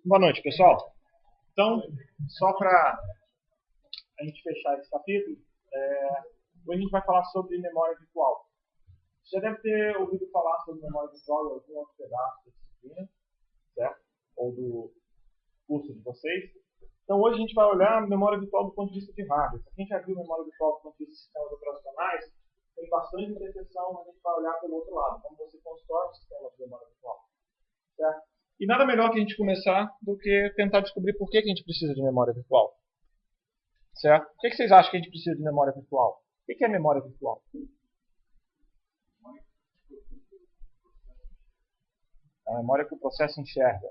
Boa noite, pessoal. Então, só para a gente fechar esse capítulo, hoje a gente vai falar sobre memória virtual. Você já deve ter ouvido falar sobre memória virtual em algum outro pedaço da disciplina, certo? Ou do curso de vocês. Então, hoje a gente vai olhar a memória virtual do ponto de vista de hardware. Para quem já viu memória virtual do ponto de vista de sistemas operacionais, tem bastante interseção, mas a gente vai olhar pelo outro lado, como você constrói um sistema de memória virtual. Certo? E nada melhor que a gente começar do que tentar descobrir por que a gente precisa de memória virtual. Certo? Por que vocês acham que a gente precisa de memória virtual? O que é memória virtual? É a memória que o processo enxerga.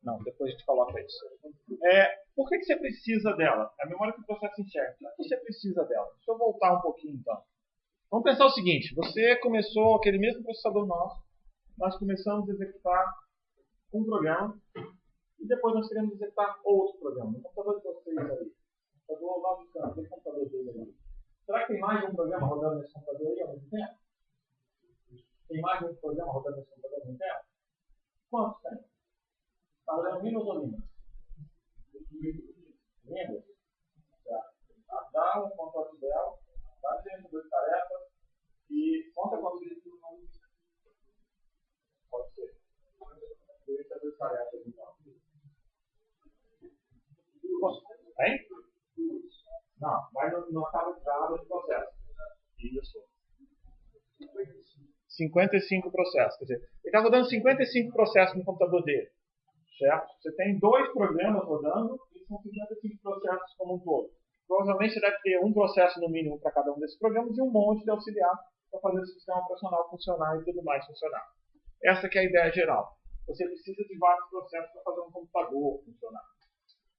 Não, depois a gente coloca isso. Por que você precisa dela? É a memória que o processo enxerga. Por que você precisa dela? Deixa eu voltar um pouquinho, então. Vamos pensar o seguinte. Você começou aquele mesmo processador nosso. Nós começamos a executar um programa. E depois nós queremos executar outro programa. No computador de vocês ali. O computador lá do canto. Tem computador dele ali. Será que tem mais de um programa rodando nesse computador aí ao mesmo tempo? Tem mais de um programa rodando nesse computador ao mesmo tempo? Quantos tem? Está olhando Windows ou Linux? Windows? Dá um contato dela, dá gerenciador de tarefas e conta com o pode ser. Gerenciador de tarefas, então. Hein? Não, vai na tabela de processo. Isso. 55 processos. Quer dizer, ele está rodando 55 processos no computador dele. Certo? Você tem dois programas rodando e são 55 processos como um todo. Provavelmente você deve ter um processo no mínimo para cada um desses programas e um monte de auxiliar para fazer o sistema operacional funcionar e tudo mais funcionar. Essa que é a ideia geral. Você precisa de vários processos para fazer um computador funcionar.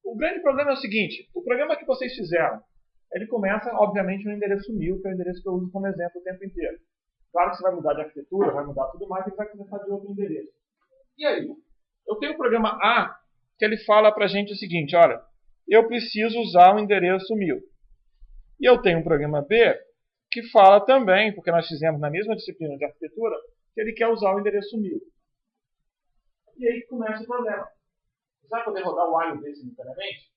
O grande problema é o seguinte, o programa que vocês fizeram, ele começa, obviamente, no endereço 1000, que é o endereço que eu uso como exemplo o tempo inteiro. Claro que você vai mudar de arquitetura, vai mudar tudo mais, ele vai começar de outro endereço. E aí? Eu tenho o programa A, que ele fala para a gente o seguinte, olha, eu preciso usar o endereço 1000. E eu tenho um programa B, que fala também, porque nós fizemos na mesma disciplina de arquitetura, que ele quer usar o endereço 1000. E aí começa o problema. Você vai poder rodar o A e o B simultaneamente?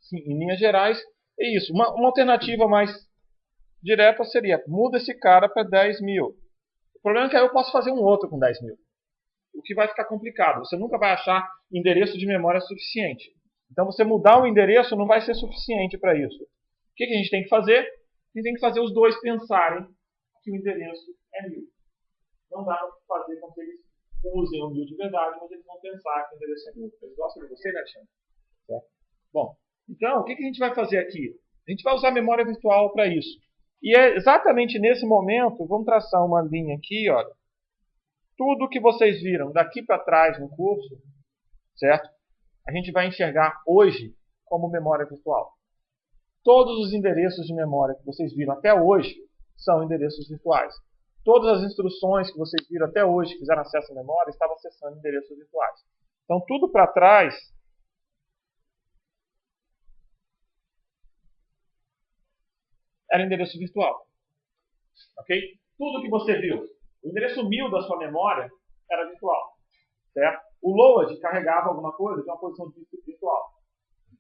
Sim, em linhas gerais, é isso. Uma alternativa mais direta seria, muda esse cara para 10.000. O problema é que aí eu posso fazer um outro com 10.000. O que vai ficar complicado. Você nunca vai achar endereço de memória suficiente. Então, você mudar o endereço não vai ser suficiente para isso. O que a gente tem que fazer? A gente tem que fazer os dois pensarem que o endereço é 1000. Não dá para fazer com que eles usem o 1000 de verdade, mas eles vão pensar que o endereço é 1000. Eles gostam de você, né, Alexandre? Certo? Bom, então, o que a gente vai fazer aqui? A gente vai usar a memória virtual para isso. E é exatamente nesse momento, vamos traçar uma linha aqui, olha. Tudo que vocês viram daqui para trás no curso, certo? A gente vai enxergar hoje como memória virtual. Todos os endereços de memória que vocês viram até hoje são endereços virtuais. Todas as instruções que vocês viram até hoje que fizeram acesso à memória estavam acessando endereços virtuais. Então, tudo para trás era endereço virtual. Ok? Tudo que você viu, o endereço 1000 da sua memória era virtual. Certo? O load carregava alguma coisa de uma posição virtual.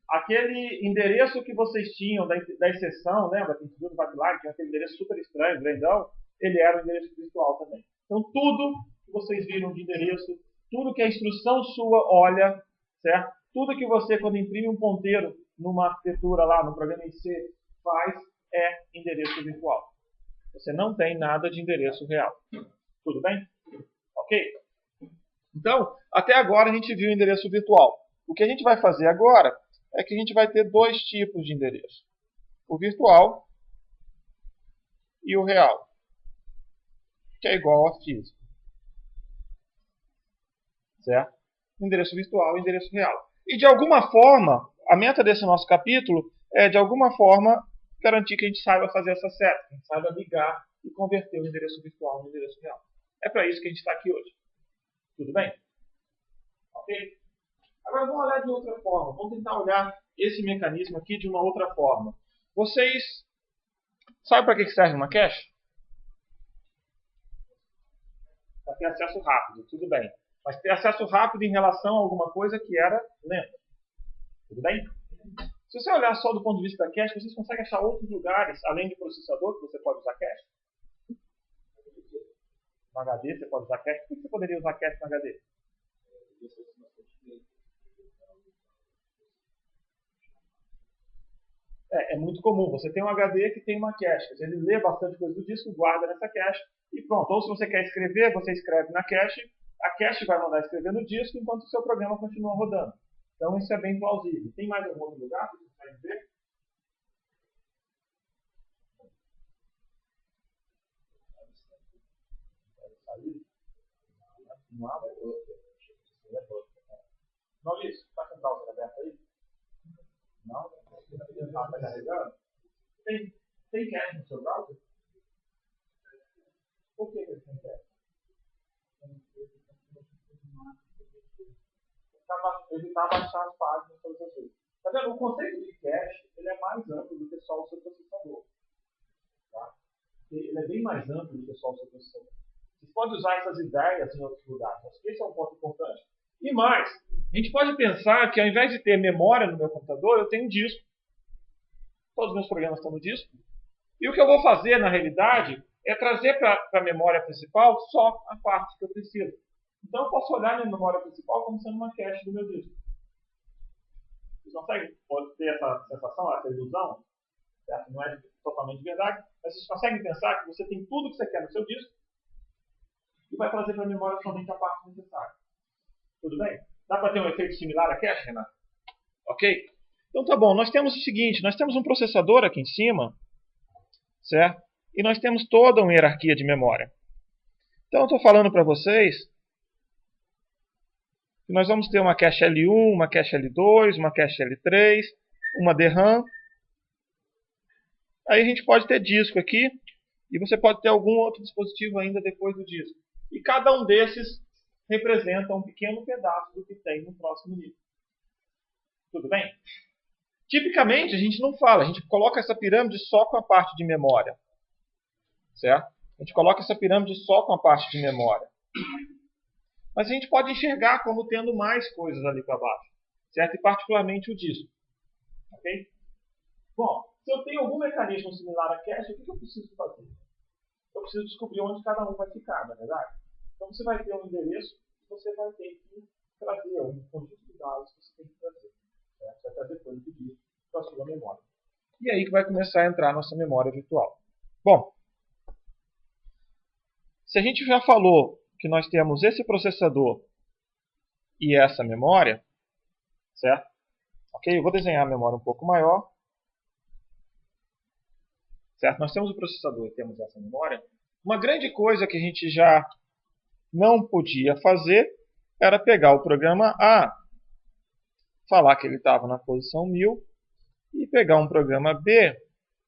Aquele endereço que vocês tinham da exceção, lembra? Que a gente viu no pipeline, tinha aquele endereço super estranho, grandão, ele era um endereço virtual também. Então, tudo que vocês viram de endereço, tudo que a instrução sua olha, certo? Tudo que você, quando imprime um ponteiro numa arquitetura lá, no programa em C, faz é endereço virtual. Você não tem nada de endereço real. Tudo bem? Ok? Então, até agora a gente viu o endereço virtual. O que a gente vai fazer agora é que a gente vai ter dois tipos de endereço. O virtual e o real, que é igual a físico. Certo? Endereço virtual e endereço real. E de alguma forma, a meta desse nosso capítulo é, de alguma forma, garantir que a gente saiba fazer essa seta, que a gente saiba ligar e converter o endereço virtual no endereço real. É para isso que a gente está aqui hoje. Tudo bem? Ok? Agora vamos olhar de outra forma. Vamos tentar olhar esse mecanismo aqui de uma outra forma. Vocês sabem para que serve uma cache? Para ter acesso rápido, tudo bem. Mas ter acesso rápido em relação a alguma coisa que era lenta. Tudo bem? Se você olhar só do ponto de vista da cache, vocês conseguem achar outros lugares, além de processador, que você pode usar cache? No HD você pode usar cache. Por que você poderia usar cache no HD? É muito comum. Você tem um HD que tem uma cache. Ele lê bastante coisa do disco, guarda nessa cache e pronto. Ou se você quer escrever, você escreve na cache. A cache vai mandar escrever no disco enquanto o seu programa continua rodando. Então isso é bem plausível. Tem mais algum outro lugar que você consegue ver? Maurício, está com o browser aberto aí? Não? Está carregando? Tem cache no seu browser? Por que ele tem cache? Evitar baixar as páginas para vocês. Tá vendo? O conceito de cache ele é mais amplo do que só o seu processador. Tá? Ele é bem mais amplo do que só o seu processador. Você pode usar essas ideias em outros lugares. Acho que esse é um ponto importante. E mais, a gente pode pensar que ao invés de ter memória no meu computador, eu tenho um disco. Todos os meus programas estão no disco. E o que eu vou fazer, na realidade, é trazer para a memória principal só a parte que eu preciso. Então eu posso olhar minha memória principal como sendo uma cache do meu disco. Vocês conseguem ter essa sensação, essa ilusão? Certo? Não é totalmente verdade, mas vocês conseguem pensar que você tem tudo que você quer no seu disco e vai trazer para a memória somente a parte necessária. Tudo bem? Dá para ter um efeito similar a cache, Renato? Ok? Então tá bom, nós temos o seguinte, nós temos um processador aqui em cima, certo? E nós temos toda uma hierarquia de memória. Então eu estou falando para vocês que nós vamos ter uma cache L1, uma cache L2, uma cache L3, uma DRAM. Aí a gente pode ter disco aqui, e você pode ter algum outro dispositivo ainda depois do disco. E cada um desses representa um pequeno pedaço do que tem no próximo nível. Tudo bem? Tipicamente a gente não fala, a gente coloca essa pirâmide só com a parte de memória. Certo? A gente coloca essa pirâmide só com a parte de memória. Mas a gente pode enxergar como tendo mais coisas ali para baixo. Certo? E particularmente o disco. Ok? Bom, se eu tenho algum mecanismo similar a cache, o que eu preciso fazer? Eu preciso descobrir onde cada um vai ficar, na verdade. Então você vai ter um endereço e você vai ter que trazer um conjunto de dados que você tem que trazer. Certo? Você vai trazer coisa do disco para a sua memória. E aí que vai começar a entrar a nossa memória virtual. Bom, se a gente já falou que nós temos esse processador e essa memória, certo? Ok, eu vou desenhar a memória um pouco maior. Certo? Nós temos o processador e temos essa memória. Uma grande coisa que a gente já não podia fazer era pegar o programa A, falar que ele estava na posição 1000, e pegar um programa B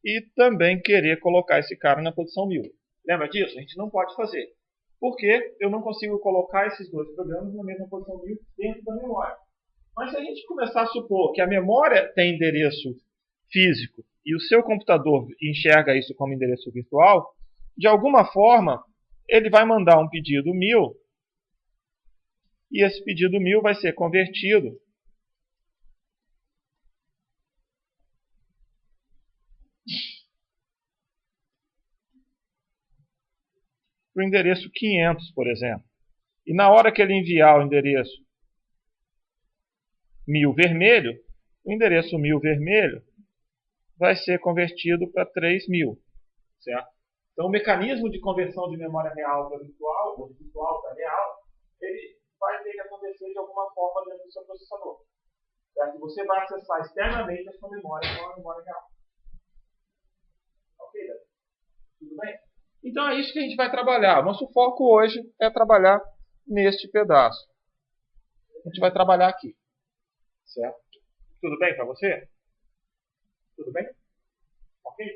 e também querer colocar esse cara na posição 1000. Lembra disso? A gente não pode fazer. Porque eu não consigo colocar esses dois programas na mesma posição 1000 dentro da memória. Mas se a gente começar a supor que a memória tem endereço físico e o seu computador enxerga isso como endereço virtual, de alguma forma ele vai mandar um pedido 1000 e esse pedido 1000 vai ser convertido para o endereço 500, por exemplo. E na hora que ele enviar o endereço 1000 vermelho, o endereço 1000 vermelho vai ser convertido para 3000. Certo? Então o mecanismo de conversão de memória real para virtual, ou de virtual para real, ele vai ter que acontecer de alguma forma dentro do seu processador. Certo? Você vai acessar externamente a sua memória com a memória real. Ok, Davi? Tudo bem? Então é isso que a gente vai trabalhar. Nosso foco hoje é trabalhar neste pedaço. A gente vai trabalhar aqui. Certo? Tudo bem para você? Tudo bem? Ok?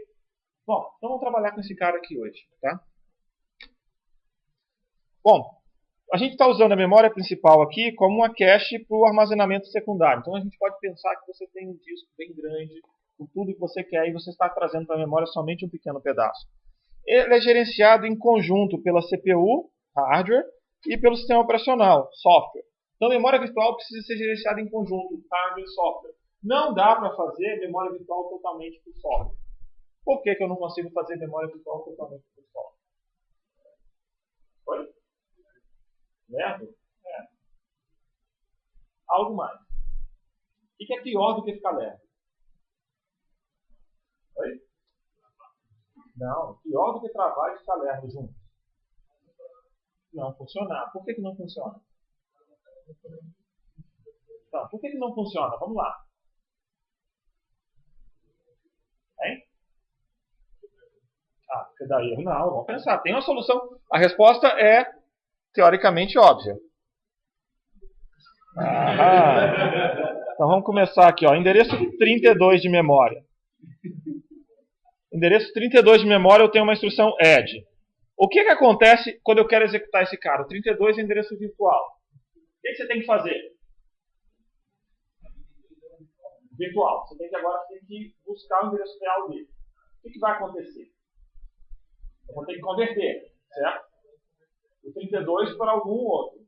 Bom, então vamos trabalhar com esse cara aqui hoje, tá? Bom, a gente está usando a memória principal aqui como uma cache para o armazenamento secundário. Então a gente pode pensar que você tem um disco bem grande, com tudo que você quer, e você está trazendo para a memória somente um pequeno pedaço. Ele é gerenciado em conjunto pela CPU, hardware, e pelo sistema operacional, software. Então a memória virtual precisa ser gerenciada em conjunto, hardware e software. Não dá para fazer memória virtual totalmente por software. Por que eu não consigo fazer memória virtual totalmente por software? Oi? Lerdo? É. Algo mais. O que é pior do que ficar lerdo? Oi? Não, pior do que travar e ficar lerdo juntos. Não funcionar. Por que não funciona? Então, por que não funciona? Vamos lá. Hein? Ah, porque dá erro. Não, vamos pensar. Tem uma solução. A resposta é teoricamente óbvia. Então vamos começar aqui. Ó. Endereço 32 de memória. Endereço 32 de memória, eu tenho uma instrução add. O que acontece quando eu quero executar esse cara? O 32 é endereço virtual. O que você tem que fazer? Virtual. Você tem que buscar o endereço real dele. O que vai acontecer? Eu vou ter que converter, certo? O 32 para algum outro.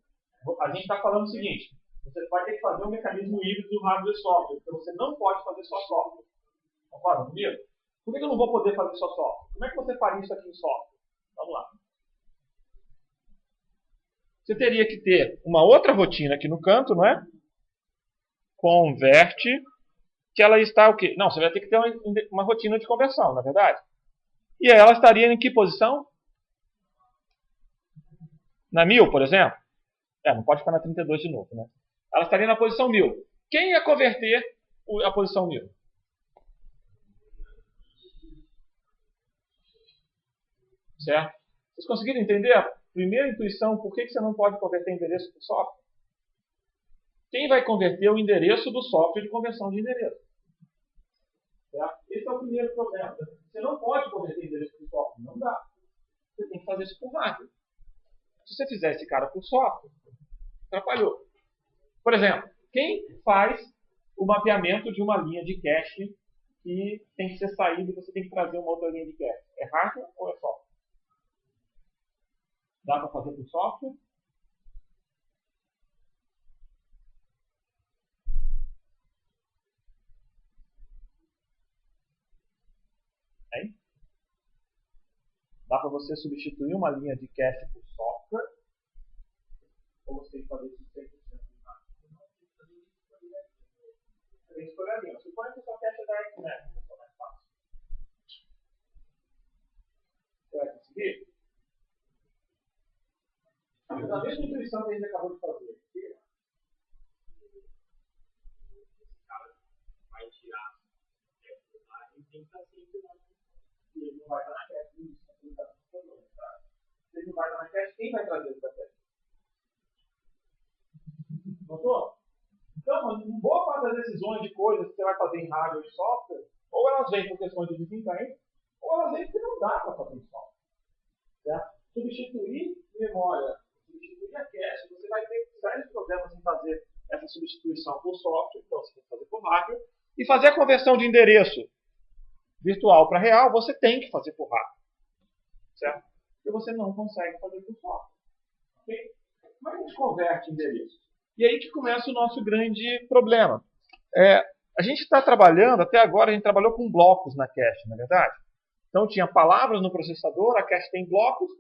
A gente está falando o seguinte: você vai ter que fazer um mecanismo híbrido do hardware e software, porque você não pode fazer só software. Concorda comigo? Por que eu não vou poder fazer só software? Como é que você faria isso aqui em software? Vamos lá. Você teria que ter uma outra rotina aqui no canto, não é? Converte, que ela está o quê? Não, você vai ter que ter uma rotina de conversão, na verdade. E ela estaria em que posição? Na 1000, por exemplo? Não pode ficar na 32 de novo, né? Ela estaria na posição 1000. Quem ia converter a posição 1000? Certo? Vocês conseguiram entender a primeira intuição por que você não pode converter endereço por software? Quem vai converter o endereço do software de conversão de endereço? Certo? Esse é o primeiro problema. Você não pode converter endereço por software. Não dá. Você tem que fazer isso por hardware. Se você fizer esse cara por software, atrapalhou. Por exemplo, quem faz o mapeamento de uma linha de cache que tem que ser saída e você tem que trazer uma outra linha de cache? É hardware ou é software? Dá para fazer por software? Hein? Dá para você substituir uma linha de cache por software? Ou você tem que fazer isso 100% de hardware? Você tem que escolher a linha. Suponha que a sua cache é da Arquimedes, que é mais fácil. Você vai conseguir? A mesma intuição que a gente acabou de fazer. Vai tirar tem que estar sempre lá. E ele não vai estar na cache. Se ele não vai estar na cache, quem vai trazer essa cache? Notou? Então, boa parte das decisões de coisas que você vai fazer em hardware e software, ou elas vêm por questões de desempenho, ou elas vêm porque não dá para fazer em software. Certo? Substituir memória, substituir a cache, você vai ter sérios problemas em fazer essa substituição por software, então você tem que fazer por hardware, e fazer a conversão de endereço virtual para real, você tem que fazer por hardware. Certo? Porque você não consegue fazer por software. Okay? Como é que a gente converte endereço? E aí que começa o nosso grande problema. A gente está trabalhando, até agora a gente trabalhou com blocos na cache, na verdade. Então tinha palavras no processador, a cache tem blocos,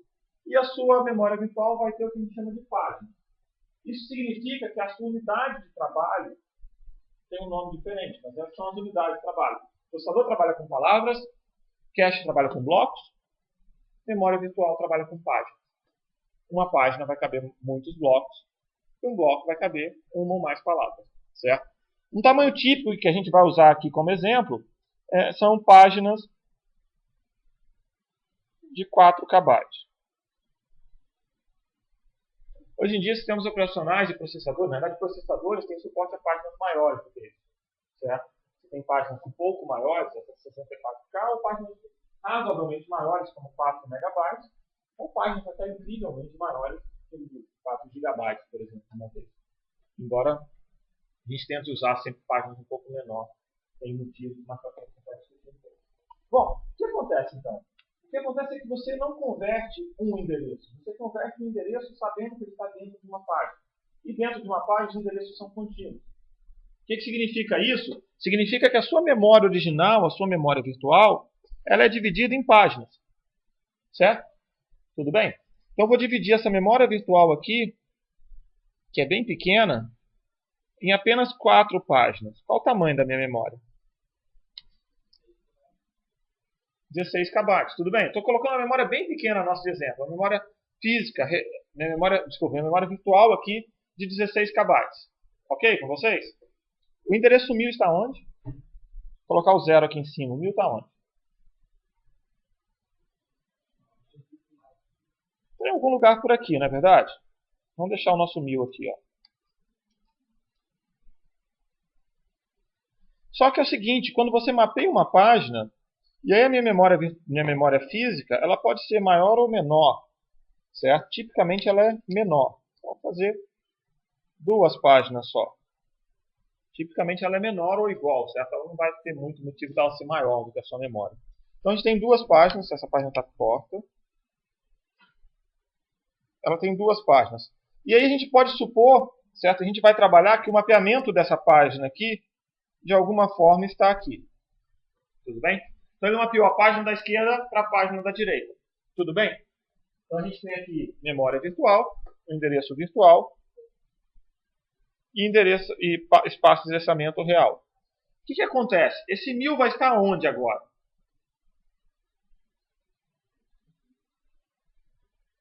e a sua memória virtual vai ter o que a gente chama de página. Isso significa que a sua unidade de trabalho tem um nome diferente, mas essas são as unidades de trabalho. O processador trabalha com palavras, cache trabalha com blocos, memória virtual trabalha com páginas. Uma página vai caber muitos blocos, e um bloco vai caber uma ou mais palavras, certo? Um tamanho típico que a gente vai usar aqui como exemplo são páginas de 4 KB. Hoje em dia, sistemas operacionais e processadores, na verdade, processadores têm suporte a páginas maiores do que isso, certo? Você tem páginas um pouco maiores, essas 64K, ou páginas razoavelmente maiores, como 4 megabytes, ou páginas até incrivelmente maiores, como 4 gigabytes, por exemplo, uma vez. Embora a gente tente usar sempre páginas um pouco menores, tem motivos, mas para frente vai discutir um pouco. Bom, o que acontece então? O que acontece é que você não converte um endereço. Você converte um endereço sabendo que ele está dentro de uma página. E dentro de uma página, os endereços são contínuos. O que significa isso? Significa que a sua memória original, a sua memória virtual, ela é dividida em páginas. Certo? Tudo bem? Então eu vou dividir essa memória virtual aqui, que é bem pequena, em apenas 4 páginas. Qual o tamanho da minha memória? 16 KB. Tudo bem? Estou colocando uma memória bem pequena no nosso exemplo. Uma memória física, minha memória virtual aqui de 16 KB. Ok com vocês? O endereço 1000 está onde? Vou colocar o 0 aqui em cima. O 1000 está onde? Tem algum lugar por aqui, não é verdade? Vamos deixar o nosso 1000 aqui. Ó. Só que é o seguinte, quando você mapeia uma página, e aí a minha memória física, ela pode ser maior ou menor. Certo? Tipicamente ela é menor. Vamos fazer 2 páginas só. Tipicamente ela é menor ou igual, certo? Ela não vai ter muito motivo dela ser maior do que a sua memória. Então a gente tem 2 páginas, essa página está torta. Ela tem 2 páginas. E aí a gente pode supor, certo? A gente vai trabalhar que o mapeamento dessa página aqui, de alguma forma, está aqui. Tudo bem? Então ele mapeou a página da esquerda para a página da direita. Tudo bem? Então a gente tem aqui memória virtual, endereço virtual, e espaço de endereçamento real. O que acontece? Esse 1000 vai estar onde agora?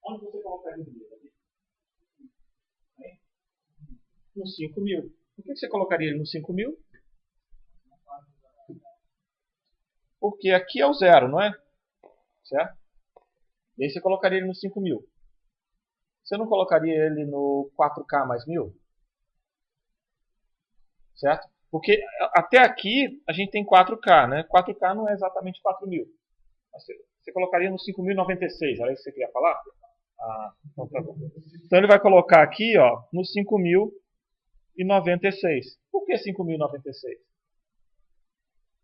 Onde você colocaria o 1000? No 5000. Por que você colocaria ele no 5000? Porque aqui é o 0, não é? Certo? E aí você colocaria ele no 5000. Você não colocaria ele no 4K mais 1000? Certo? Porque até aqui a gente tem 4K, né? 4K não é exatamente 4000. Você colocaria no 5096, era isso que você queria falar? Ah, então tá bom. Então ele vai colocar aqui, ó, no 5096. Por que 5096?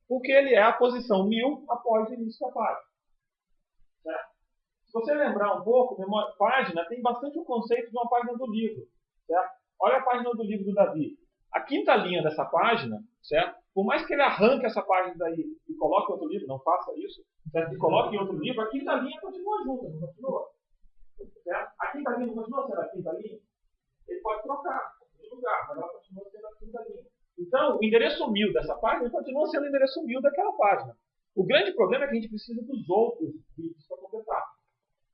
Porque ele é a posição 1000 após o início da página. Certo? Se você lembrar um pouco, a página tem bastante o conceito de uma página do livro. Certo? Olha a página do livro do Davi. A quinta linha dessa página, certo? Por mais que ele arranque essa página daí e coloque em outro livro, não faça isso, certo? E coloque em outro livro, a quinta linha continua junta, não continua? Certo? A quinta linha não continua sendo a quinta linha? Ele pode trocar de lugar, mas ela continua sendo a quinta linha. Então, o endereço 1000 dessa página continua sendo o endereço 1000 daquela página. O grande problema é que a gente precisa dos outros bits para completar.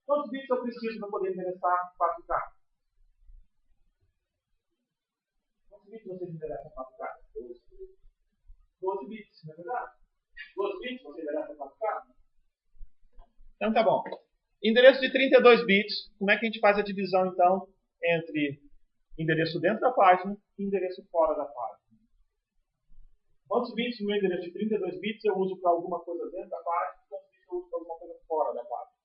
Quantos bits eu preciso para poder endereçar 4K? Quantos bits você endereça 4K? 12 bits, não é verdade? 12 bits você endereça 4K? Então tá bom. Endereço de 32 bits, como é que a gente faz a divisão então entre endereço dentro da página e endereço fora da página? Quantos bits no meu endereço de 32 bits eu uso para alguma coisa dentro da página e quantos bits eu uso para alguma coisa fora da página?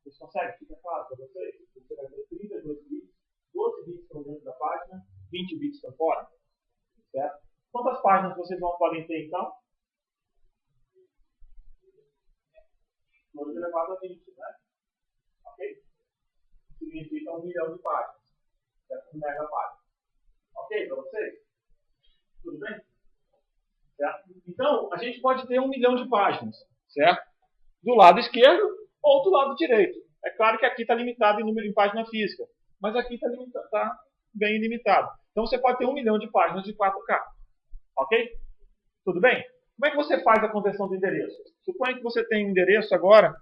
Vocês conseguem? Fica claro para vocês? Você vai ter 32 bits, 12 bits estão dentro da página, 20 bits estão fora. Certo? Quantas páginas vocês podem ter então? 2 elevado a 20, né? Ok? Significa 1 milhão de páginas. Certo? 1 mega página. Ok para vocês? Tudo bem? Certo? Então, a gente pode ter 1 milhão de páginas. Certo? Do lado esquerdo ou do lado direito. É claro que aqui está limitado em número em página física. Mas aqui está bem limitado. Então, você pode ter 1 milhão de páginas de 4K. Ok? Tudo bem? Como é que você faz a conversão do endereço? Suponha que você tem um endereço agora,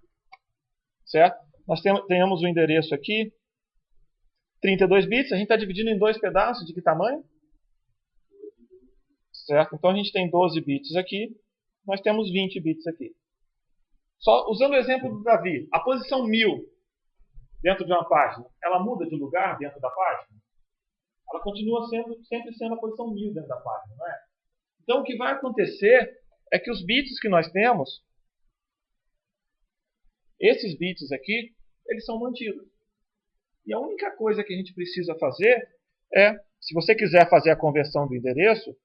certo? Nós tenhamos um endereço aqui, 32 bits, a gente está dividindo em 2 pedaços, de que tamanho? Certo? Então a gente tem 12 bits aqui, nós temos 20 bits aqui. Só usando o exemplo do Davi, a posição 1000 dentro de uma página, ela muda de lugar dentro da página? ela continua sempre sendo a posição 1000 dentro da página, não é? Então, o que vai acontecer é que os bits que nós temos, esses bits aqui, eles são mantidos. E a única coisa que a gente precisa fazer é, se você quiser fazer a conversão do endereço,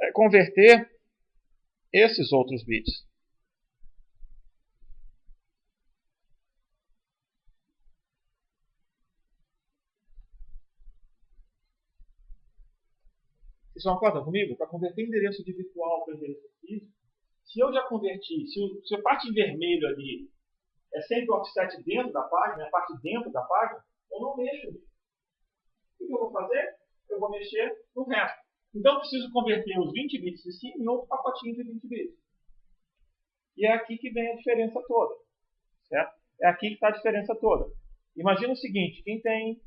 é converter esses outros bits. Vocês concordam comigo? Para converter endereço de virtual para endereço físico, se eu já converti, se a parte em vermelho ali é sempre o offset dentro da página, a parte dentro da página, eu não mexo nisso. O que eu vou fazer? Eu vou mexer no resto. Então eu preciso converter os 20 bits de cima em outro pacotinho de 20 bits. E é aqui que vem a diferença toda. Certo? É aqui que está a diferença toda. Imagina o seguinte, quem tem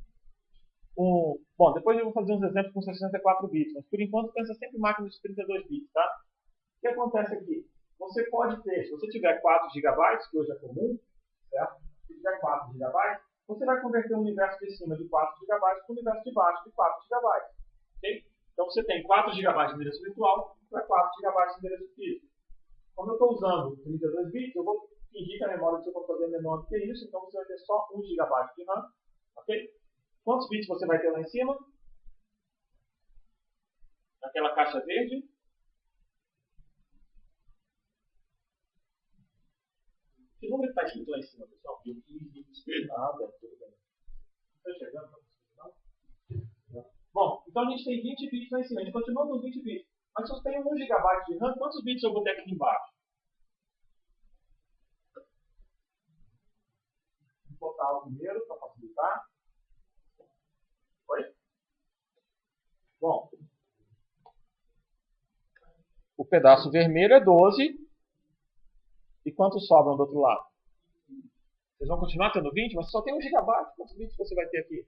um... Bom, depois eu vou fazer uns exemplos com 64 bits, mas por enquanto pensa sempre em máquinas de 32 bits, tá? O que acontece aqui? Você pode ter, se você tiver 4 GB, que hoje é comum, certo? Se tiver 4 GB, você vai converter o universo de cima de 4 GB para o universo de baixo de 4 GB. Okay? Então você tem 4 GB de endereço virtual para 4 GB de endereço físico. Como eu estou usando 32 bits, eu vou fingir que a memória do seu computador é menor do que isso, então você vai ter só 1 GB de RAM. Okay? Quantos bits você vai ter lá em cima? Naquela caixa verde. Que número está escrito lá em cima, pessoal? 15 bits. Nada, tudo bem. Está chegando? Não. Bom, então a gente tem 20 bits lá em cima. A gente continua com 20 bits. Mas se eu tenho 1 GB de RAM, quantos bits eu vou ter aqui embaixo? Vou botar o primeiro para facilitar. Oi? Bom, o pedaço vermelho é 12. E quantos sobram do outro lado? Vocês vão continuar tendo 20, mas só tem 1 GB. Quantos bits você vai ter aqui?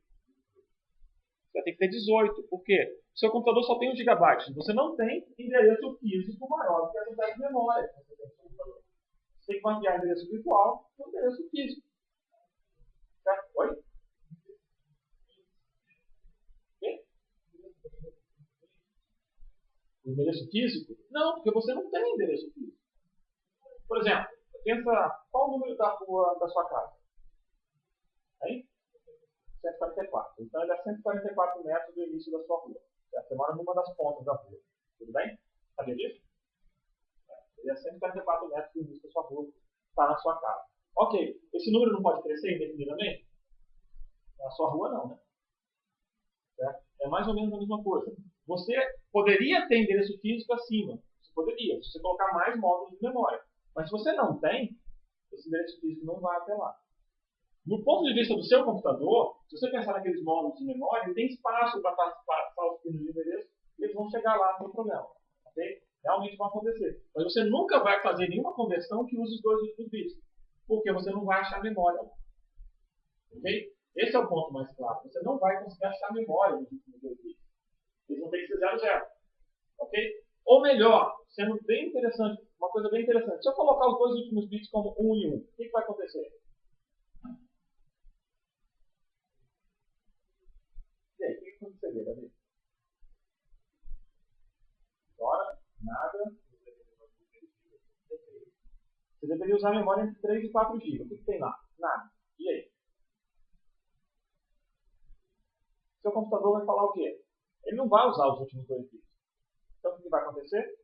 Você vai ter que ter 18. Por quê? O seu computador só tem 1 GB. Você não tem endereço físico maior do que a quantidade de memória que você tem no seu computador. Você tem que mapear endereço virtual com endereço físico. Certo? Oi? Quê? Endereço físico? Não, porque você não tem endereço físico. Por exemplo, pensa qual o número da rua da sua casa? Aí? 144. Então ele é 144 metros do início da sua rua. Você mora numa das pontas da rua. Tudo bem? Sabia disso? Ele é 144 metros do início da sua rua. Está na sua casa. Ok. Esse número não pode crescer indefinidamente? Na sua rua não, né? Certo? É mais ou menos a mesma coisa. Você poderia ter endereço físico acima. Você poderia, se você colocar mais módulos de memória. Mas se você não tem, esse endereço físico não vai até lá. No ponto de vista do seu computador, se você pensar naqueles módulos de memória, ele tem espaço para passar os pinos de endereço e eles vão chegar lá sem problema. Okay? Realmente vai acontecer. Mas você nunca vai fazer nenhuma conversão que use os dois últimos bits. Porque você não vai achar memória. Okay? Esse é o ponto mais claro. Você não vai conseguir achar memória nos últimos dois bits. Eles vão ter que ser 00. Ok? Ou melhor, sendo bem interessante, uma coisa bem interessante. Se eu colocar os dois últimos bits como 1 e 1, o que vai acontecer? E aí, o que aconteceria, Davi? Agora, nada. Você deveria usar memória entre 3 e 4 GB. O que tem lá? Nada. E aí? Seu computador vai falar o quê? Ele não vai usar os últimos 2 bits. Então, o que vai acontecer?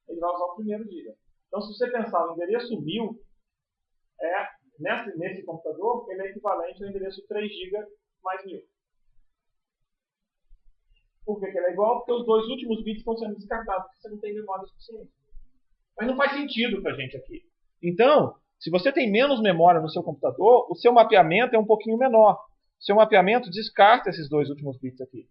Ele vai usar o primeiro giga. Então, se você pensar o endereço 1000, nesse computador, ele é equivalente ao endereço 3 GB mais 1000. Por que ele é igual? Porque os dois últimos bits estão sendo descartados, porque você não tem memória suficiente. Mas não faz sentido para a gente aqui. Então, se você tem menos memória no seu computador, o seu mapeamento é um pouquinho menor. O seu mapeamento descarta esses dois últimos bits aqui.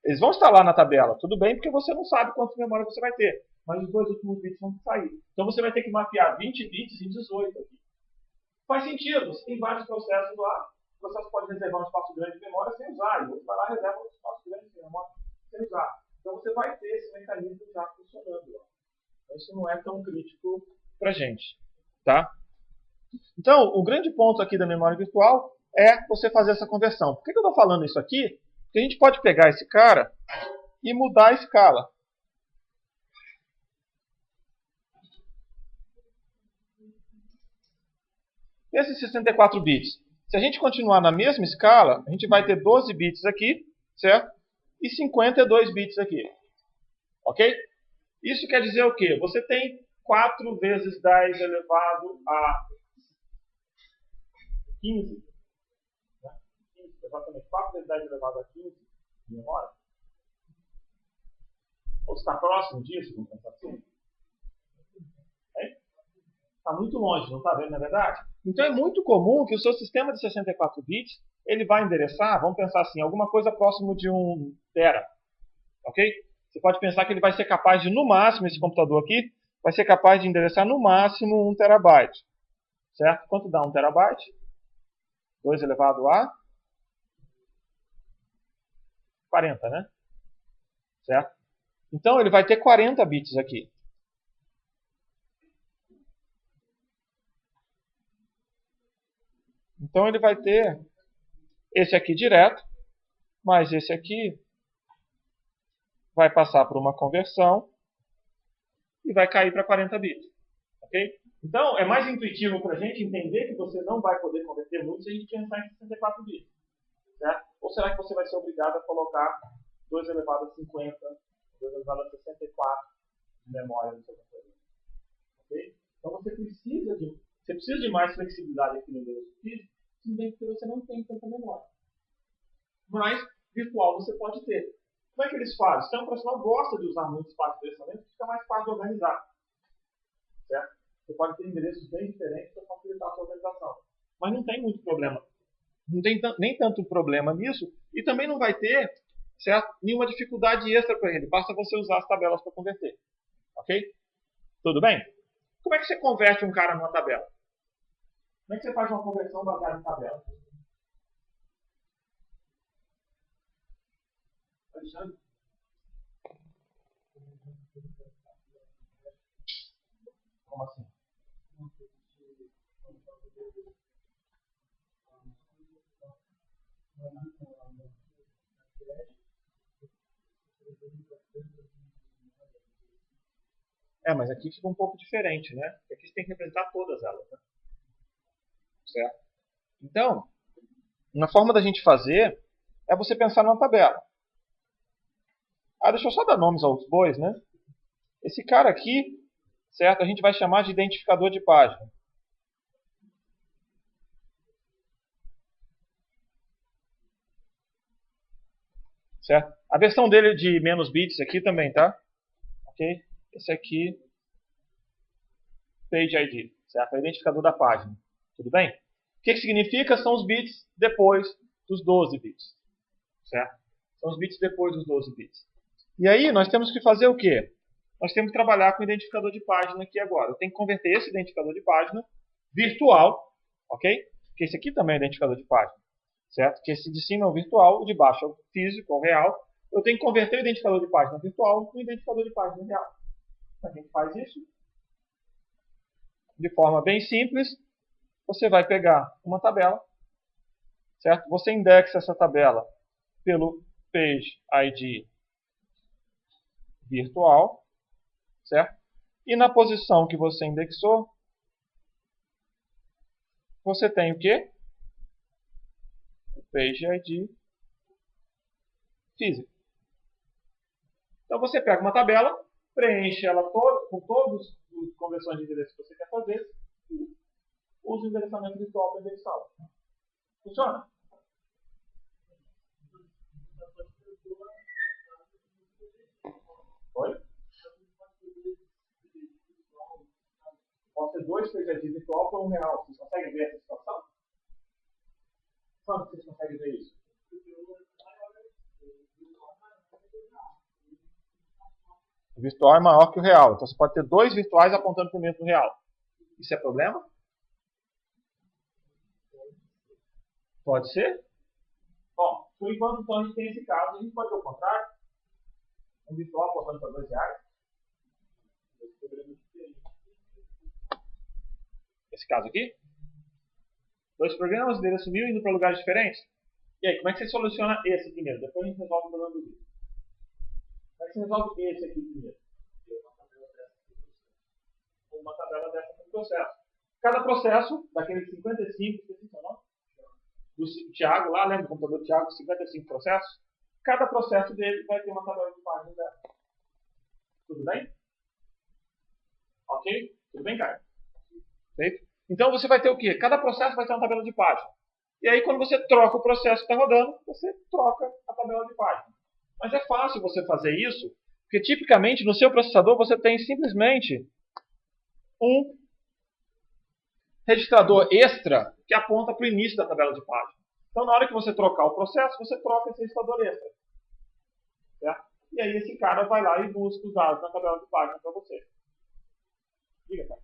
Eles vão estar lá na tabela, tudo bem, porque você não sabe quanto memória você vai ter. Mas os dois últimos bits vão sair. Então você vai ter que mapear 20 bits em 18 aqui. Faz sentido, você tem vários processos lá. O processo pode reservar um espaço grande de memória sem usar. E você vai lá e reserva um espaço grande de memória sem usar. Então você vai ter esse mecanismo já funcionando lá. Então isso não é tão crítico para a gente. Tá? Então, o grande ponto aqui da memória virtual é você fazer essa conversão. Por que eu estou falando isso aqui? Porque a gente pode pegar esse cara e mudar a escala. Esses 64 bits, se a gente continuar na mesma escala, a gente vai ter 12 bits aqui, certo? E 52 bits aqui. Ok? Isso quer dizer o quê? Você tem 4 vezes 10 elevado a 15. Né? 15, exatamente. 4 vezes 10 elevado a 15 de memória. Ou está próximo disso, vamos pensar assim? Está muito longe, não está vendo, na verdade? Então é muito comum que o seu sistema de 64 bits ele vai endereçar, vamos pensar assim, alguma coisa próximo de 1 tera. Ok? Você pode pensar que ele vai ser capaz de, no máximo, esse computador aqui, vai ser capaz de endereçar no máximo 1 terabyte. Certo? Quanto dá 1 terabyte? 2 elevado a 40, né? Certo? Então ele vai ter 40 bits aqui. Então ele vai ter esse aqui direto, mas esse aqui vai passar por uma conversão e vai cair para 40 bits. Ok? Então é mais intuitivo para a gente entender que você não vai poder converter muito se a gente pensar em 64 bits. Certo? Ou será que você vai ser obrigado a colocar 2 elevado a 50, 2 elevado a 64 de memória no seu computador? Okay? Então você precisa de mais flexibilidade aqui no endereço físico, simplesmente porque você não tem tanta memória. Mas virtual você pode ter. Como é que eles fazem? Então, o profissional gosta de usar muito espaço de endereçamento, porque fica mais fácil de organizar. Certo? Você pode ter endereços bem diferentes para facilitar a sua organização. Mas não tem muito problema. Não tem nem tanto problema nisso e também não vai ter, certo, nenhuma dificuldade extra para ele. Basta você usar as tabelas para converter. Ok? Tudo bem? Como é que você converte um cara numa tabela? Como é que você faz uma conversão baseada em tabela? Alexandre? Como assim? Mas aqui fica um pouco diferente, né? Porque aqui você tem que representar todas elas, né? Certo? Então, uma forma da gente fazer é você pensar numa tabela. Deixa eu só dar nomes aos bois, né? Esse cara aqui, certo? A gente vai chamar de identificador de página. Certo? A versão dele de menos bits aqui também, tá? Ok? Esse aqui, Page ID, certo? É o identificador da página. Tudo bem? O que significa? São os bits depois dos 12 bits. Certo? São os bits depois dos 12 bits. E aí nós temos que fazer o quê? Nós temos que trabalhar com o identificador de página aqui agora. Eu tenho que converter esse identificador de página virtual, ok? Porque esse aqui também é identificador de página, certo? Que esse de cima é o virtual, o de baixo é o físico, é o real. Eu tenho que converter o identificador de página virtual com o identificador de página real. A gente faz isso de forma bem simples. Você vai pegar uma tabela, certo? Você indexa essa tabela pelo Page ID virtual, certo? E na posição que você indexou, você tem o quê? O Page ID físico. Então você pega uma tabela, preenche ela toda, com todas as conversões de endereço que você quer fazer e usa o endereçamento virtual para indexá-la. Funciona? Oi? Pode ter 2 Page ID virtual para 1 real. Vocês conseguem ver essa situação? Quando vocês conseguem ver isso? O virtual é maior que o real. Então você pode ter 2 virtuais apontando para o mesmo real. Isso é problema? Pode ser? Bom, por enquanto então a gente tem esse caso. A gente pode ter o contrário. Um virtual apontando para 2 reais. Esse caso aqui? Dois programas, o endereço 1000 indo para lugares diferentes. E aí, como é que você soluciona esse primeiro? Depois a gente resolve o problema do vídeo. Como é que você resolve esse aqui primeiro? Uma tabela dessa para o processo. Cada processo, daqueles 55, esqueci seu nome? Do Thiago lá, lembra do computador do Thiago, 55 processos? Cada processo dele vai ter uma tabela de páginas dessa. Tudo bem? Ok? Tudo bem, cara? Feito? Então você vai ter o quê? Cada processo vai ter uma tabela de página. E aí quando você troca o processo que está rodando, você troca a tabela de página. Mas é fácil você fazer isso, porque tipicamente no seu processador você tem simplesmente um registrador extra que aponta para o início da tabela de página. Então na hora que você trocar o processo, você troca esse registrador extra. Certo? E aí esse cara vai lá e busca os dados na tabela de página para você. Diga, cara.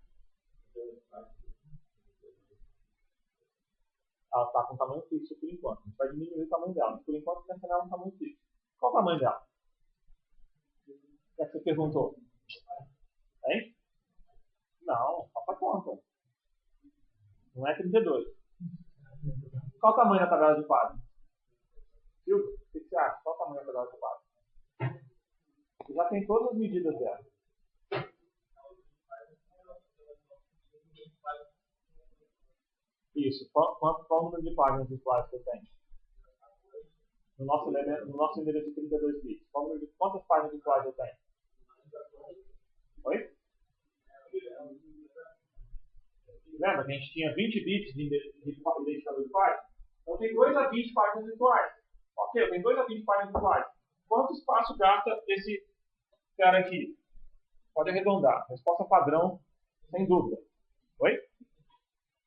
Ela está com tamanho fixo por enquanto. A gente vai diminuir o tamanho dela. Mas por enquanto está ela no tamanho fixo. Qual o tamanho dela? O que você perguntou? Hein? Não, faça conta. Não é 32. Qual o tamanho da tabela de página? Viu? O que você acha? Qual o tamanho da tabela de página? Você já tem todas as medidas dela. Isso. Qual o número de páginas virtuais que eu tenho? No nosso endereço de 32 bits. Quantas páginas virtuais eu tenho? Oi? Lembra que a gente tinha 20 bits de identificador de página? Então tem 2 a 20 páginas virtuais. Ok, eu tenho 2 a 20 páginas virtuais. Quanto espaço gasta esse cara aqui? Pode arredondar. Resposta padrão, sem dúvida. Oi?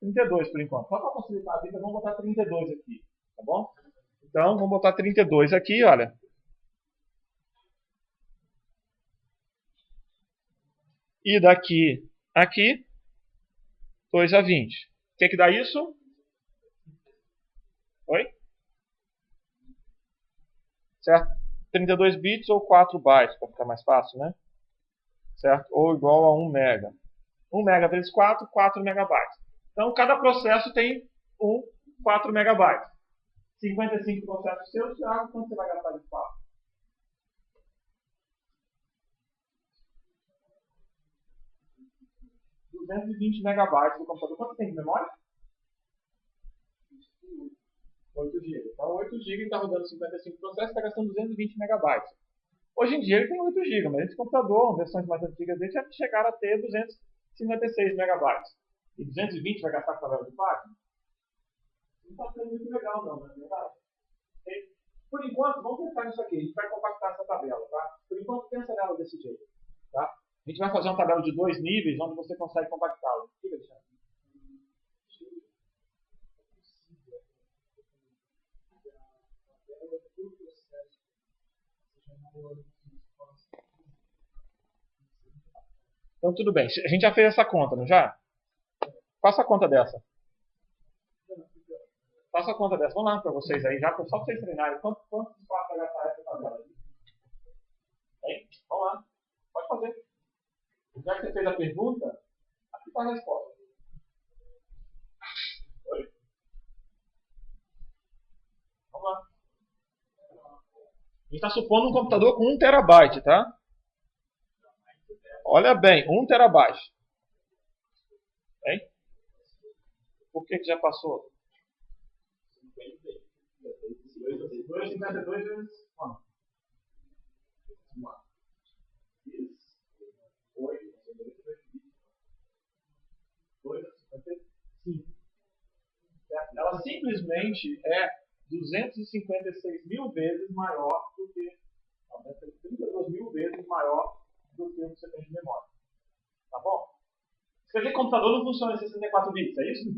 32 por enquanto. Só para facilitar a vida, vamos botar 32 aqui. Tá bom? Então, vamos botar 32 aqui, olha. E daqui aqui, 2 a 20. O que dá isso? Oi? Certo? 32 bits ou 4 bytes, para ficar mais fácil, né? Certo? Ou igual a 1 mega. 1 mega vezes 4, 4 megabytes. Então, cada processo tem 4 megabytes. 55 processos seus, Thiago, quanto você vai gastar de espaço? 220 megabytes do computador. Quanto tem de memória? 8 GB. Então, 8 GB está rodando 55 processos, está gastando 220 megabytes. Hoje em dia ele tem 8 GB, mas esse computador, versões mais antigas dele, já chegaram a ter 256 megabytes. E 220 vai gastar com a tabela de página? Não está sendo muito legal, não é verdade? Por enquanto, vamos pensar nisso aqui. A gente vai compactar essa tabela, tá? Por enquanto, pensa nela desse jeito, tá? A gente vai fazer uma tabela de 2 níveis, onde você consegue compactá-la. Fica, Alexandre. Então, tudo bem. A gente já fez essa conta, não já? Faça a conta dessa. Faça a conta dessa. Vamos lá para vocês aí, já, só para vocês treinarem. Quanto espaço vai gastar essa tabela? Hein? Vamos lá. Pode fazer. Já que você fez a pergunta, aqui está a resposta. Oi? Vamos lá. A gente está supondo um computador com 1 terabyte, tá? Olha bem, 1 terabyte. Hein? Por que já passou? 2,52 vezes quanto? 8, 2,55. Ela simplesmente é 256 mil vezes maior do que. 32 mil vezes maior do que o que você tem de memória. Tá bom? Escrever computador não funciona em 64 bits, é isso?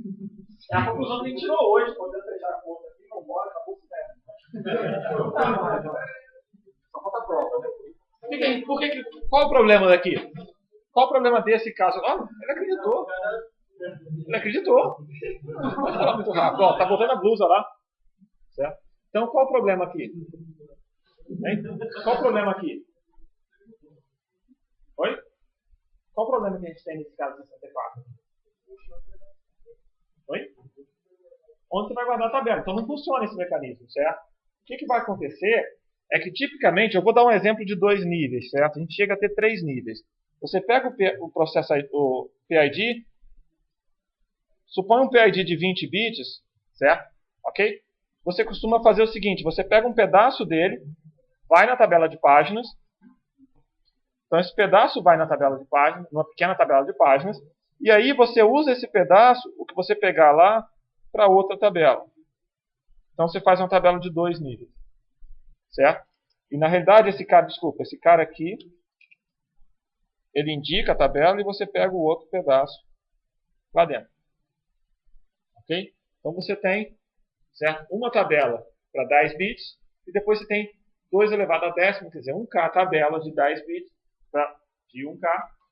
É a conclusão que a gente tirou hoje, podendo fechar a conta aqui, vamos embora, acabou o tempo. Só falta a prova, né? Qual é o problema daqui? Qual o problema desse caso? Ah, ele acreditou. Ele acreditou. Não pode falar muito rápido. Ó, tá botando a blusa lá. Certo? Então, qual o problema aqui? Hein? Qual o problema aqui? Oi? Qual o problema que a gente tem nesse caso de 64? Oi? onde você vai guardar a tabela. Então não funciona esse mecanismo, certo? O que vai acontecer é que tipicamente, eu vou dar um exemplo de 2 níveis, certo? A gente chega a ter 3 níveis. Você pega o processo, o PID, supõe um PID de 20 bits, certo? Ok? Você costuma fazer o seguinte, você pega um pedaço dele, vai na tabela de páginas. Então esse pedaço vai na tabela de páginas, numa pequena tabela de páginas, e aí você usa esse pedaço, o que você pegar lá, para outra tabela. Então você faz uma tabela de 2 níveis. Certo? E na realidade esse cara aqui, ele indica a tabela e você pega o outro pedaço lá dentro. Ok? Então você tem, certo, uma tabela para 10 bits e depois você tem 2 elevado a décimo, quer dizer, 1K tabela de 10 bits de 1K,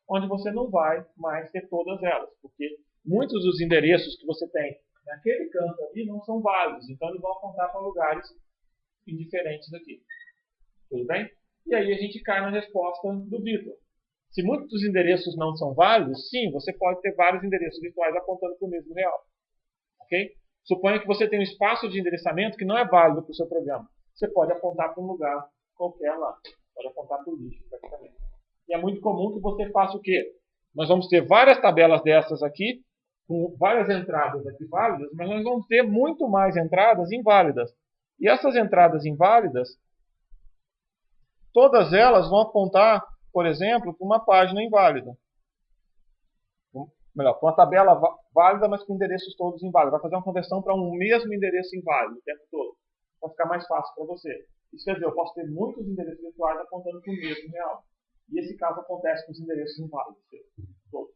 onde você não vai mais ter todas elas, porque muitos dos endereços que você tem naquele canto ali não são válidos, então eles vão apontar para lugares indiferentes aqui. Tudo bem? E aí a gente cai na resposta do Vitor. Se muitos dos endereços não são válidos, sim, você pode ter vários endereços virtuais apontando para o mesmo real. Ok? Suponha que você tem um espaço de endereçamento que não é válido para o seu programa. Você pode apontar para um lugar qualquer lá. Pode apontar para o lixo praticamente. E é muito comum que você faça o quê? Nós vamos ter várias tabelas dessas aqui, com várias entradas aqui válidas, mas nós vamos ter muito mais entradas inválidas. E essas entradas inválidas, todas elas vão apontar, por exemplo, para uma página inválida. Melhor, para uma tabela válida, mas com endereços todos inválidos. Vai fazer uma conversão para um mesmo endereço inválido o tempo todo. Vai ficar mais fácil para você. Isso quer dizer, eu posso ter muitos endereços virtuais apontando para o mesmo real. E esse caso acontece com os endereços inválidos todos.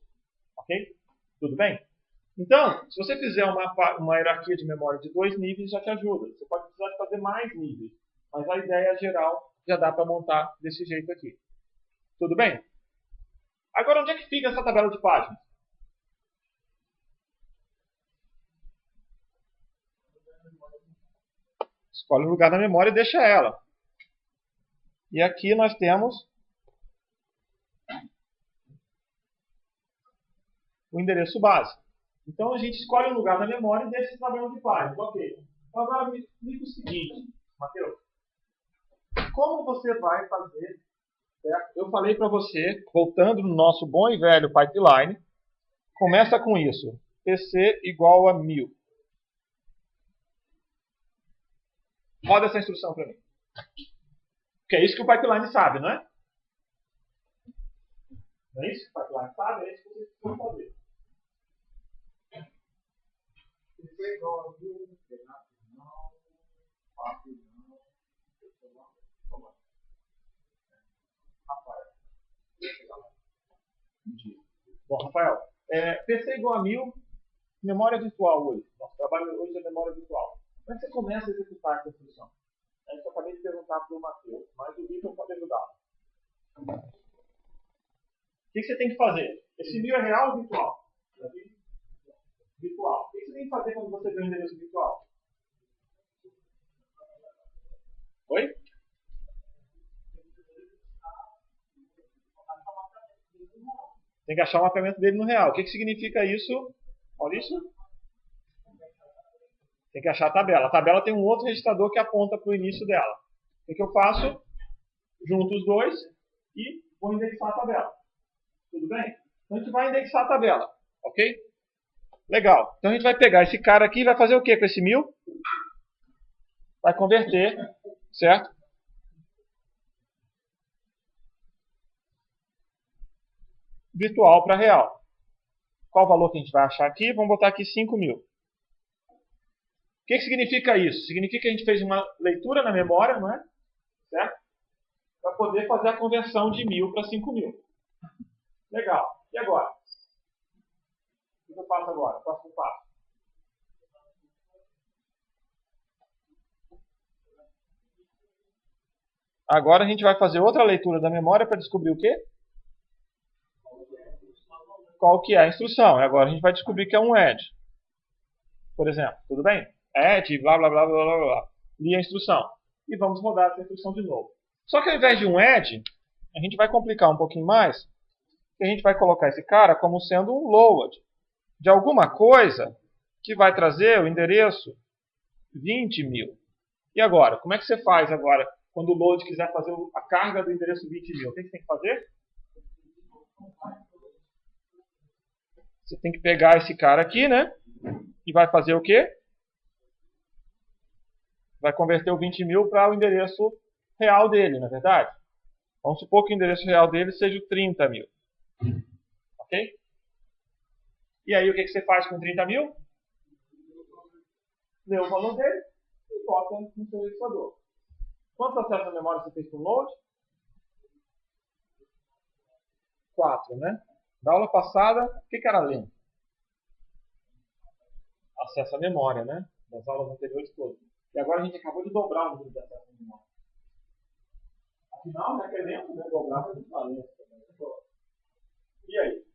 Ok? Tudo bem? Então, se você fizer uma hierarquia de memória de 2 níveis, já te ajuda. Você pode precisar de fazer mais níveis. Mas a ideia geral já dá para montar desse jeito aqui. Tudo bem? Agora, onde é que fica essa tabela de páginas? Escolhe um lugar na memória e deixa ela. E aqui nós temos o endereço base. Então a gente escolhe um lugar na memória e deixa esse tabela de páginas. Ok. Então agora me explica o seguinte, Matheus. Como você vai fazer? Certo? Eu falei para você, voltando no nosso bom e velho pipeline, começa com isso. PC igual a 1000. Roda essa instrução para mim. Porque é isso que o pipeline sabe, não é? Não é isso que o pipeline sabe? É isso que vocês precisam fazer. PC igual a 1000, não, 4 não, vamos lá. Rafael. Bom, Rafael, PC igual a 1000, memória virtual hoje. Nosso trabalho hoje é memória virtual. Como é que você começa a executar essa instrução? É isso que eu acabei de perguntar para o Matheus, mas o Vitor pode ajudar. O que você tem que fazer? Esse 1000 é real ou virtual? Virtual. O que você tem que fazer quando você vê um endereço virtual? Oi? Tem que achar o mapeamento dele no real. O que significa isso, Maurício? Tem que achar a tabela. A tabela tem um outro registrador que aponta para o início dela. O que eu faço? Junto os dois e vou indexar a tabela. Tudo bem? Então a gente vai indexar a tabela. Ok? Legal. Então a gente vai pegar esse cara aqui e vai fazer o que com esse 1000? Vai converter, certo? Virtual para real. Qual o valor que a gente vai achar aqui? Vamos botar aqui 5000. O que significa isso? Significa que a gente fez uma leitura na memória, não é? Certo? Para poder fazer a conversão de 1000 para 5000. Legal. E agora? O que eu faço agora? Próximo passo. Agora a gente vai fazer outra leitura da memória para descobrir o quê? Qual que é a instrução. E agora a gente vai descobrir que é um add. Por exemplo, tudo bem? Add, blá, blá, blá, blá, blá, blá. Li a instrução. E vamos rodar essa instrução de novo. Só que ao invés de um add, a gente vai complicar um pouquinho mais. E a gente vai colocar esse cara como sendo um load de alguma coisa que vai trazer o endereço 20.000. E agora? Como é que você faz agora, quando o load quiser fazer a carga do endereço 20.000? O que você tem que fazer? Você tem que pegar esse cara aqui, né? E vai fazer o quê? Vai converter o 20.000 para o endereço real dele, não é verdade? Vamos supor que o endereço real dele seja o 30.000. Ok? E aí o que você faz com 30.000? Lê o valor dele e bota no seu registrador. Quantos acessos à memória você fez com o load? 4, né? Na aula passada, o que era lento? Acesso à memória, né? Das aulas anteriores todas. E agora a gente acabou de dobrar o número de acesso à memória. Afinal, né, que é lento, né? Dobrar para a lento. E aí?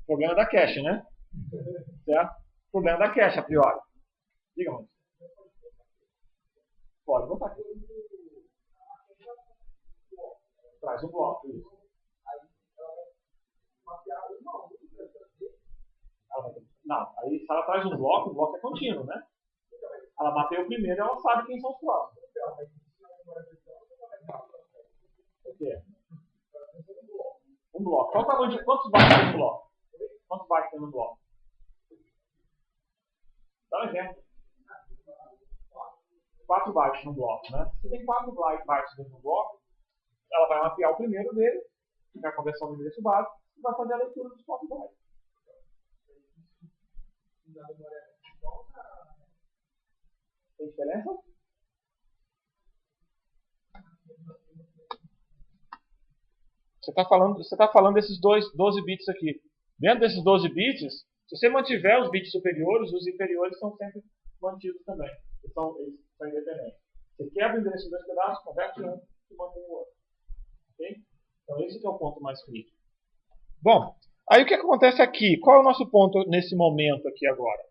Problema da cache, né? Certo? Problema da cache, a priori. Diga, mano. Pode botar aqui. Traz um bloco. Isso. Não, aí se ela traz um bloco, o bloco é contínuo, né? Ela mapeia o primeiro e ela sabe quem são os próximos. O quê? Um bloco. Qual o tamanho de quantos bytes tem no bloco? Quantos bytes tem no bloco? Dá um exemplo. 4 bytes no bloco, né? Se tem 4 bytes dentro do bloco, ela vai mapear o primeiro dele, que é a conversão do endereço básico, e vai fazer a leitura dos 4 bytes. Tem diferença? Você está falando desses 12 bits aqui. Dentro desses 12 bits, se você mantiver os bits superiores, os inferiores são sempre mantidos também. Eles são independentes. Você quebra o endereço em 2 pedaços, converte um e mantém o outro. Okay? Então esse é o ponto mais crítico. Bom, aí o que acontece aqui? Qual é o nosso ponto nesse momento aqui agora?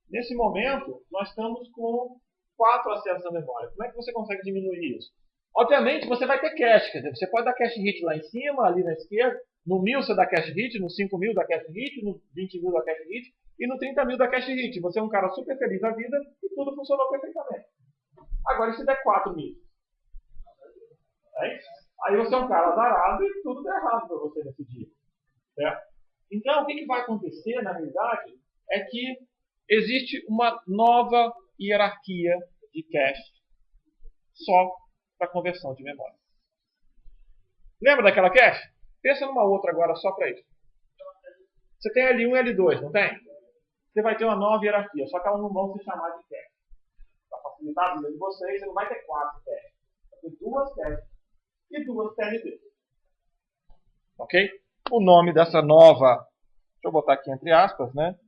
Nesse momento, nós estamos com 4 acessos à memória. Como é que você consegue diminuir isso? Obviamente, você vai ter cache. Quer dizer, você pode dar cache hit lá em cima, ali na esquerda. No 1000 você dá cache hit, no 5.000 dá cache hit, no 20.000 dá cache hit e no 30.000 dá cache hit. Você é um cara super feliz da vida e tudo funcionou perfeitamente. Agora, e se der 4.000? Aí você é um cara azarado e tudo dá errado para você nesse dia. Certo? Então, o que vai acontecer, na realidade, é que existe uma nova hierarquia de cache só para conversão de memória. Lembra daquela cache? Pensa numa outra agora só para isso. Você tem L1 e L2, não tem? Você vai ter uma nova hierarquia, só que elas não vão se chamar de cache. Para facilitar a vida de vocês, você não vai ter 4 caches. Vai ter 2 caches e 2 TLB. Ok? O nome dessa nova, deixa eu botar aqui entre aspas, né?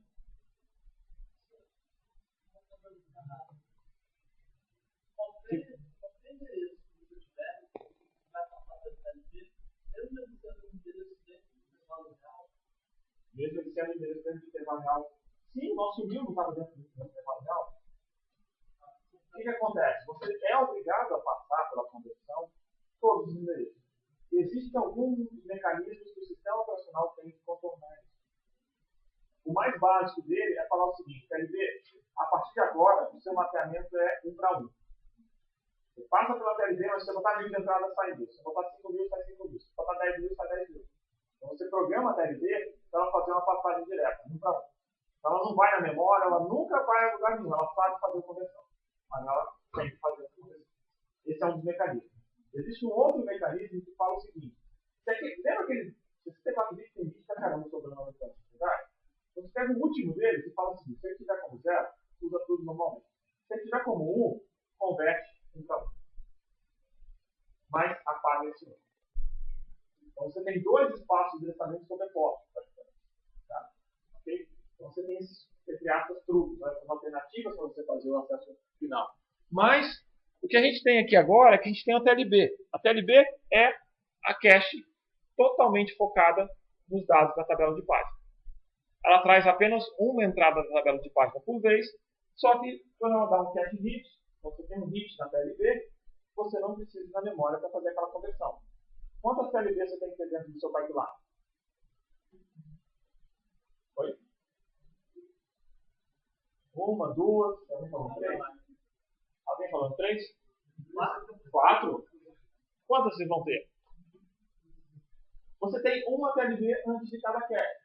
Mesmo ele sendo endereço dentro do intervalo real. Sim, o nosso mil não estava dentro do intervalo real. O que acontece? Você é obrigado a passar pela conversão todos os endereços. Existem alguns mecanismos que o sistema operacional tem que contornar isso. O mais básico dele é falar o seguinte: TLB, a partir de agora, o seu mapeamento é 1 para 1. Você passa pela TLB, mas se você botar 1.000 de entrada, sai 1.000. Se você botar 5.000, sai 5.000. Se você botar 10.000, sai 10.000. Então você programa a TLB para ela fazer uma passagem direta, 1 para 1. Então ela não vai na memória, ela nunca vai a lugar nenhum, ela sabe fazer a conversão. Mas ela tem que fazer a conversão. Esse é um dos mecanismos. Existe um outro mecanismo que fala o seguinte: lembra aquele C4 bits tem bits pra caramba sobrando na unidade de verdade? Você pega o último deles e fala o seguinte: se ele tiver como 0, usa tudo normalmente. Se ele tiver como 1, converte 1 para 1. Mas apaga esse 1. Então você tem 2 espaços de endereçamento sobrepostos. Tá? Okay? Então você tem esses, entre aspas, truques, né? São alternativas para você fazer o acesso final. Mas o que a gente tem aqui agora é que a gente tem a TLB. A TLB é a cache totalmente focada nos dados da tabela de página. Ela traz apenas uma entrada da tabela de página por vez, só que quando ela dá um cache hit, quando você tem um hit na TLB, você não precisa da memória para fazer aquela conversão. Quantas TLB você tem que ter dentro do seu pipeline? Oi? Uma, duas, alguém falando três? Alguém falando três? Quatro? Quantas vocês vão ter? Você tem uma TLB antes de cada cache.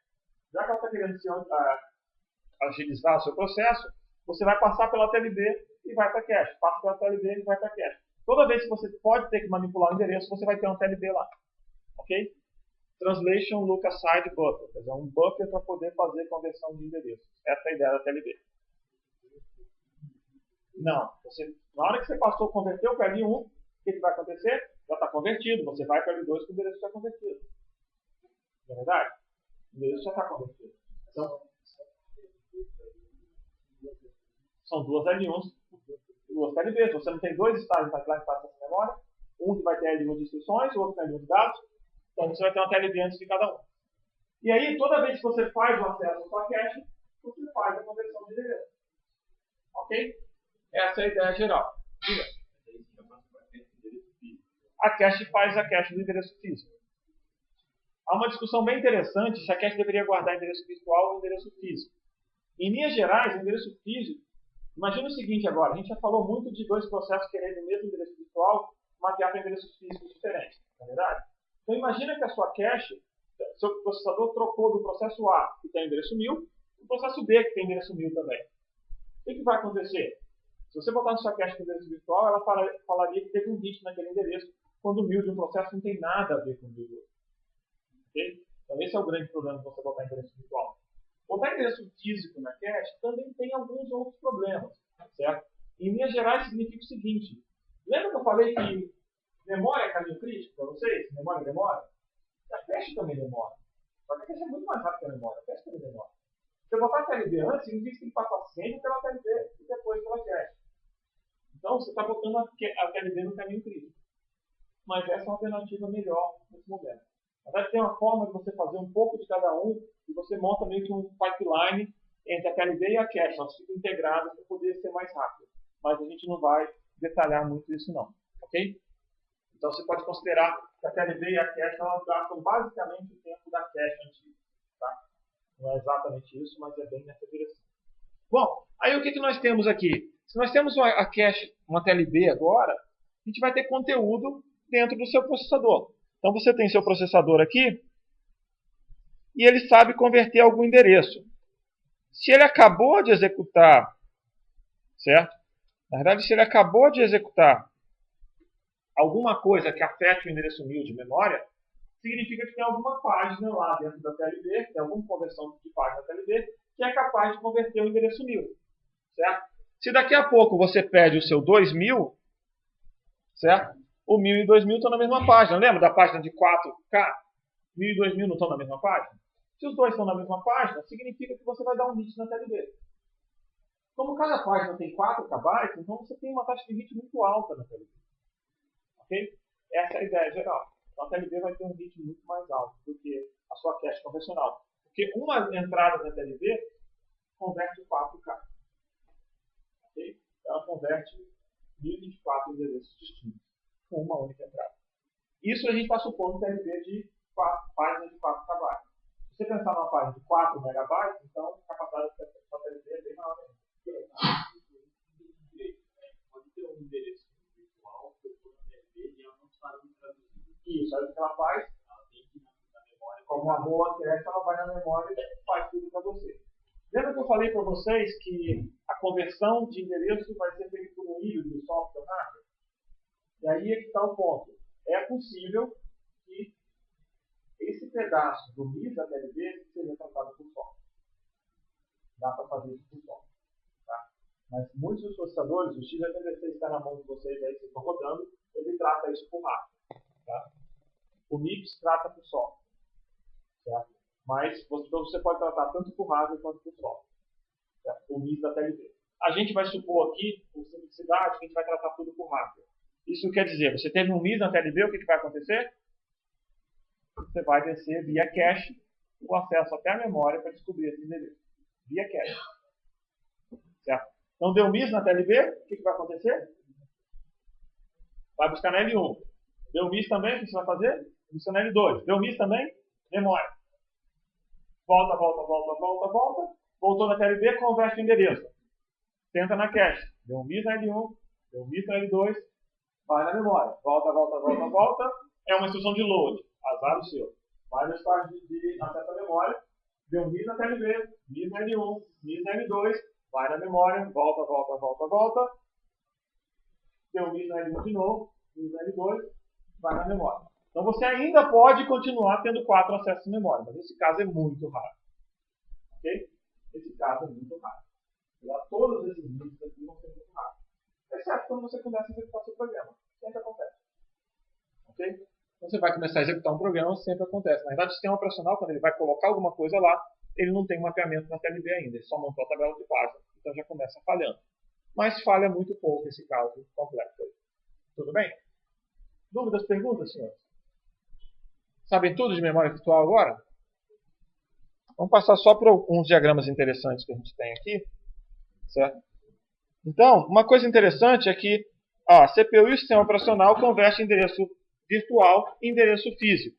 Já que ela está querendo agilizar o seu processo, você vai passar pela TLB e vai para cache. Passa pela TLB e vai para cache. Toda vez que você pode ter que manipular o endereço, você vai ter uma TLB lá. Ok? Translation Look Aside Buffer. Quer dizer, um buffer para poder fazer conversão de endereço. Essa é a ideia da TLB. Não. Na hora que você passou, converteu para L1, o que vai acontecer? Já está convertido. Você vai para L2 com o endereço já convertido. Não é verdade? O endereço já está convertido. Então, são duas L1s, duas TLBs. Você não tem dois estágios para classificar essa memória. Um que vai ter L1 de instruções, o outro tem L1 de dados. Então você vai ter uma TLB antes de cada um. E aí, toda vez que você faz o acesso à sua cache, você faz a conversão de endereço. Ok? Essa é a ideia geral. Diga. A cache faz a cache do endereço físico. Há uma discussão bem interessante se a cache deveria guardar endereço virtual ou endereço físico. Em linhas gerais, o endereço físico, imagina o seguinte agora, a gente já falou muito de dois processos querendo o mesmo endereço virtual mapear para endereços físicos diferentes, não é verdade? Então imagina que a sua cache, seu processador trocou do processo A, que tem endereço 1000, para o processo B, que tem endereço 1000 também. O que vai acontecer? Se você botar na sua cache com endereço virtual, ela falaria que teve um hit naquele endereço, quando o 1000 de um processo não tem nada a ver com o 1000 do outro. Okay? Então esse é o grande problema de você botar endereço virtual. Botar endereço físico na cache também tem alguns outros problemas, certo? Em linhas gerais significa o seguinte, lembra que eu falei que memória é caminho crítico para vocês? Memória demora? A cache também demora. Só que a cache é muito mais rápida que a memória. A cache também demora. Se eu botar a TLB antes, significa que tem que passar sempre pela TLB e depois pela cache. Então você está botando a TLB no caminho crítico. Mas essa é uma alternativa melhor nesse momento. Na verdade, tem uma forma de você fazer um pouco de cada um e você monta meio que um pipeline entre a TLB e a cache. Elas ficam integradas para poder ser mais rápido. Mas a gente não vai detalhar muito isso não. Ok? Então você pode considerar que a TLB e a cache elas gastam basicamente o tempo da cache antiga. Tá? Não é exatamente isso, mas é bem nessa direção. Bom, aí o que nós temos aqui? Se nós temos a cache, uma TLB agora, a gente vai ter conteúdo dentro do seu processador. Então você tem seu processador aqui e ele sabe converter algum endereço. Se ele acabou de executar, certo? Na verdade, se ele acabou de executar alguma coisa que afete o endereço 1000 de memória, significa que tem alguma página lá dentro da TLB, tem alguma conversão de página da TLB, que é capaz de converter o endereço 1000. Certo? Se daqui a pouco você pede o seu 2000, certo? O 1000 e 2000 estão na mesma página. Lembra da página de 4K? 1000 e 2000 não estão na mesma página? Se os dois estão na mesma página, significa que você vai dar um hit na TLB. Como cada página tem 4 KB, então você tem uma taxa de hit muito alta na TLB. Ok? Essa é a ideia geral. Então a TLB vai ter um hit muito mais alto do que a sua cache convencional. Porque uma entrada na TLB converte 4K. Okay? Ela converte 1024 endereços distintos com uma única entrada. Isso a gente está supondo TLB de página de 4 KB. Se você pensar numa página de 4 MB, então a capacidade da TLB é bem maior ainda. Pode ter um endereço virtual que eu estou na TLB e ela não sabe traduzir. Isso, aí o que ela faz? Ela tem que ir na memória. Como uma boa cache, ela vai na memória e faz tudo para você. Lembra que eu falei para vocês que a conversão de endereço vai ser feita por um híbrido de software hardware? E aí é que está o ponto. É possível que esse pedaço do MIS da TLB seja tratado por software. Dá para fazer isso por software. Tá? Mas muitos dos processadores, o x86 está na mão de vocês aí, vocês estão rodando, ele trata isso por hardware. Tá? O MIPS trata por software. Certo? Mas você pode tratar tanto por hardware quanto por software. Certo? O MIS da TLB. A gente vai supor aqui, por simplicidade, que a gente vai tratar tudo por hardware. Isso quer dizer, você teve um MIS na TLB, o que vai acontecer? Você vai descer via cache o acesso até a memória para descobrir esse endereço. Via cache. Certo? Então deu MIS na TLB, o que vai acontecer? Vai buscar na L1. Deu MIS também, o que você vai fazer? Busca na L2. Deu MIS também? Memória. Volta. Voltou na TLB, converte o endereço. tenta na cache. Deu um miss na L1, deu um miss na L2, vai na memória. Volta, volta, volta, volta. É uma instrução de load. Azar o seu. Vai no estágio de acesso à memória. Deu um miss na TLB, miss na L1, miss na L2. Vai na memória. Volta, volta, volta, volta. Deu um miss na L1 de novo. Miss na L2. Vai na memória. Então você ainda pode continuar tendo 4 acessos à memória. Mas esse caso é muito raro. Ok? Esse caso é muito raro. Todos esses misses aqui vão ser muito raros. Exceto quando você começa a executar seu programa. Sempre acontece. Ok? Quando você vai começar a executar um programa, sempre acontece. Na verdade, o sistema operacional, quando ele vai colocar alguma coisa lá, ele não tem um mapeamento na TLB ainda. Ele só montou a tabela de página. Então já começa falhando. Mas falha muito pouco esse caso complexo. Tudo bem? Dúvidas, perguntas, senhores? Sabem tudo de memória virtual agora? Vamos passar só por uns diagramas interessantes que a gente tem aqui. Certo? Então, uma coisa interessante é que a CPU e o sistema operacional convertem endereço virtual em endereço físico.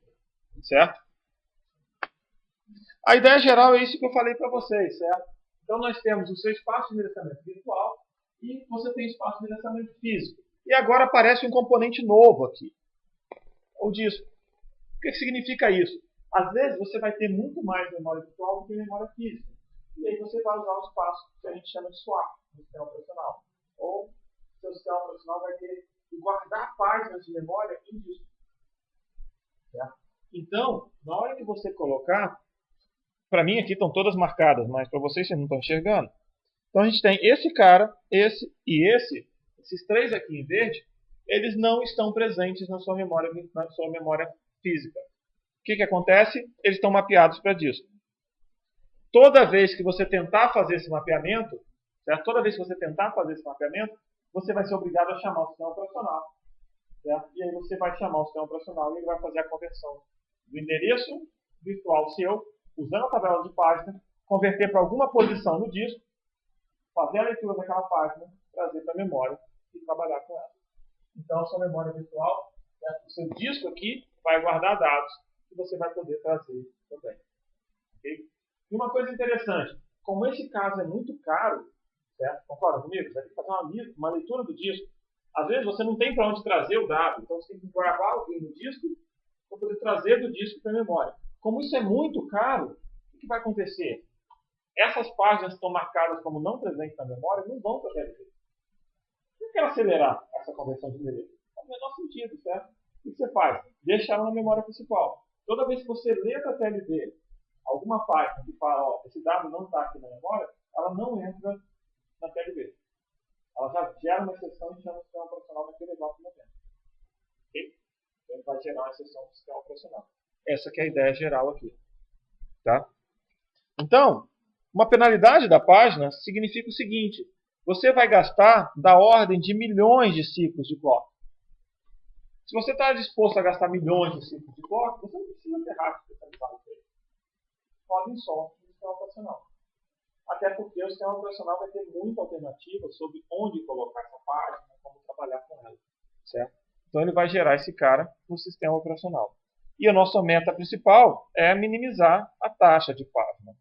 Certo? A ideia geral é isso que eu falei para vocês. Certo? Então, nós temos o seu espaço de endereçamento virtual e você tem espaço de endereçamento físico. E agora aparece um componente novo aqui. O disco. O que significa isso? Às vezes você vai ter muito mais memória virtual do que memória física. E aí você vai usar o espaço que a gente chama de swap no sistema operacional. Ou o seu sistema operacional vai ter que guardar páginas de memória em disco. Certo? Então, na hora que você colocar, para mim aqui estão todas marcadas, mas para vocês não estão enxergando. Então a gente tem esse cara, esse e esse. Esses três aqui em verde, eles não estão presentes na sua memória física. O que acontece? Eles estão mapeados para disco. Toda vez que você tentar fazer esse mapeamento, certo? Toda vez que você tentar fazer esse mapeamento, você vai ser obrigado a chamar o sistema operacional. Certo? E aí você vai chamar o sistema operacional e ele vai fazer a conversão do endereço virtual seu, usando a tabela de página, converter para alguma posição no disco, fazer a leitura daquela página, trazer para a memória e trabalhar com ela. Então, a sua memória virtual, certo? O seu disco aqui vai guardar dados que você vai poder trazer também. Okay? E uma coisa interessante, como esse caso é muito caro, certo? Concorda comigo? Você vai ter que fazer uma leitura do disco. Às vezes você não tem para onde trazer o dado, então você tem que gravar alguém no disco para poder trazer do disco para a memória. Como isso é muito caro, o que vai acontecer? Essas páginas que estão marcadas como não presentes na memória não vão para a TLB. Você quer acelerar essa conversão de endereço? Faz o menor sentido, certo? O que você faz? Deixa ela na memória principal. Toda vez que você lê para a TLB alguma página que fala, ó, esse dado não está aqui na memória, ela não entra na TLB. Ela já gera uma exceção e chama o sistema operacional naquele exato momento. Ok? Então ele vai gerar uma exceção do sistema operacional. Essa que é a ideia geral aqui. Tá? Então, uma penalidade da página significa o seguinte: você vai gastar da ordem de milhões de ciclos de clock. Se você está disposto a gastar milhões de ciclos de clock, você não precisa ter hardware especializado para isso. Podem só no sistema operacional. Até porque o sistema operacional vai ter muita alternativa sobre onde colocar essa página, como trabalhar com ela. Certo? Então ele vai gerar esse cara no sistema operacional. E a nossa meta principal é minimizar a taxa de página.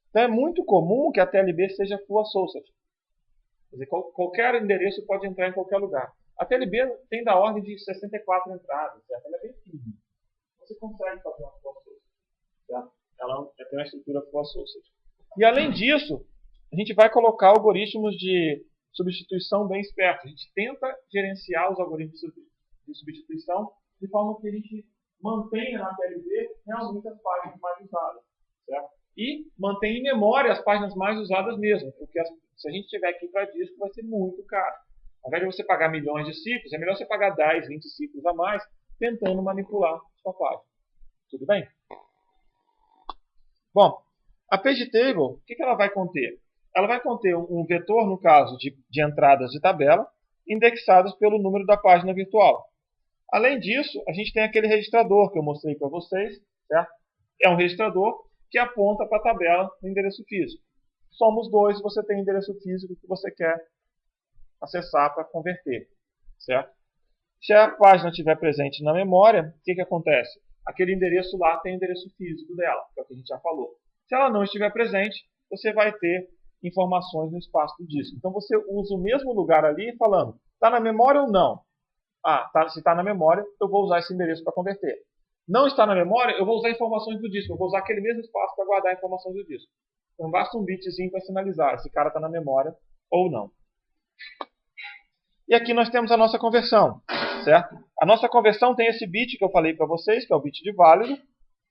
Então é muito comum que a TLB seja full associative. Quer dizer, qualquer endereço pode entrar em qualquer lugar. A TLB tem da ordem de 64 entradas, certo? Ela é bem fina. Você consegue fazer uma full associative. Certo? Ela tem uma estrutura full associative. E além disso, a gente vai colocar algoritmos de substituição bem espertos. A gente tenta gerenciar os algoritmos de substituição de forma que a gente mantenha na TLB realmente as páginas mais usadas. Certo? E mantém em memória as páginas mais usadas mesmo, porque se a gente tiver aqui para disco vai ser muito caro. Ao invés de você pagar milhões de ciclos, é melhor você pagar 10, 20 ciclos a mais, tentando manipular sua página. Tudo bem? Bom, a page table, o que ela vai conter? Ela vai conter um vetor, no caso, de entradas de tabela, indexadas pelo número da página virtual. Além disso, a gente tem aquele registrador que eu mostrei para vocês. Certo? É um registrador que aponta para a tabela no endereço físico. Somos dois, você tem o endereço físico que você quer acessar para converter. Certo? Se a página estiver presente na memória, o que acontece? Aquele endereço lá tem o endereço físico dela, que é o que a gente já falou. Se ela não estiver presente, você vai ter informações no espaço do disco. Então você usa o mesmo lugar ali falando, está na memória ou não? Se está na memória, eu vou usar esse endereço para converter. Não está na memória, eu vou usar informações do disco. Eu vou usar aquele mesmo espaço para guardar informações do disco. Então basta um bitzinho para sinalizar se o cara está na memória ou não. E aqui nós temos a nossa conversão, certo? A nossa conversão tem esse bit que eu falei para vocês, que é o bit de válido,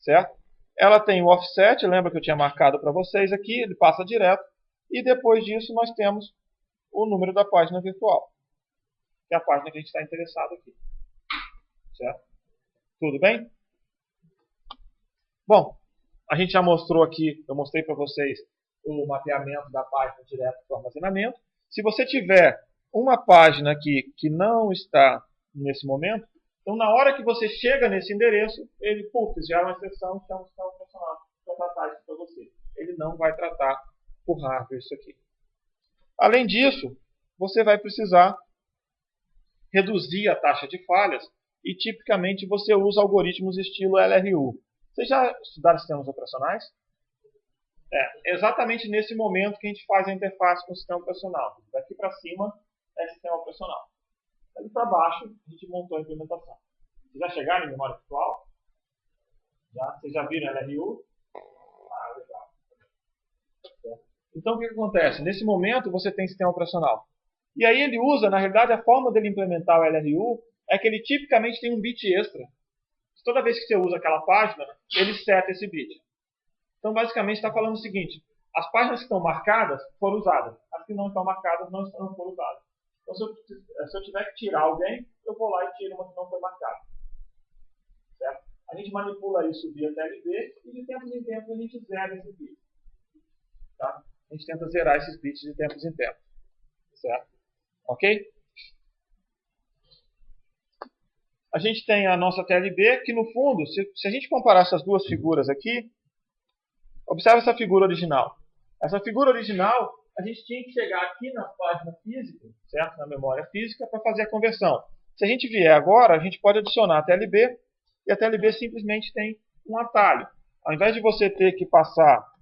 certo? Ela tem o offset, lembra que eu tinha marcado para vocês aqui, ele passa direto. E depois disso nós temos o número da página virtual, que é a página que a gente está interessado aqui, certo? Tudo bem? Bom, a gente já mostrou aqui, eu mostrei para vocês o mapeamento da página direto para o armazenamento. Se você tiver uma página aqui que não está nesse momento, então na hora que você chega nesse endereço, ele gera uma exceção e chama o sistema operacional para tratar isso para você. Ele não vai tratar por hardware isso aqui. Além disso, você vai precisar reduzir a taxa de falhas e tipicamente você usa algoritmos estilo LRU. Vocês já estudaram sistemas operacionais? Exatamente nesse momento que a gente faz a interface com o sistema operacional. Daqui para cima é sistema operacional. Daqui para baixo a gente montou a implementação. Vocês já chegaram em memória virtual? Já? Vocês já viram LRU? Legal. Então o que acontece? Nesse momento você tem sistema operacional. E aí ele usa, na realidade, a forma dele implementar o LRU é que ele tipicamente tem um bit extra. Toda vez que você usa aquela página, ele seta esse bit. Então, basicamente, está falando o seguinte: as páginas que estão marcadas foram usadas, as que não estão marcadas não foram usadas. Então, se eu tiver que tirar alguém, eu vou lá e tiro uma que não foi marcada. Certo? A gente manipula isso via TLB e de tempos em tempos a gente zera esses bits. Tá? A gente tenta zerar esses bits de tempos em tempos. Certo? Ok? A gente tem a nossa TLB, que no fundo, se a gente comparar essas duas figuras aqui, observe essa figura original. Essa figura original, a gente tinha que chegar aqui na página física, certo? Na memória física, para fazer a conversão. Se a gente vier agora, a gente pode adicionar a TLB, e a TLB simplesmente tem um atalho. Ao invés de você ter que passar,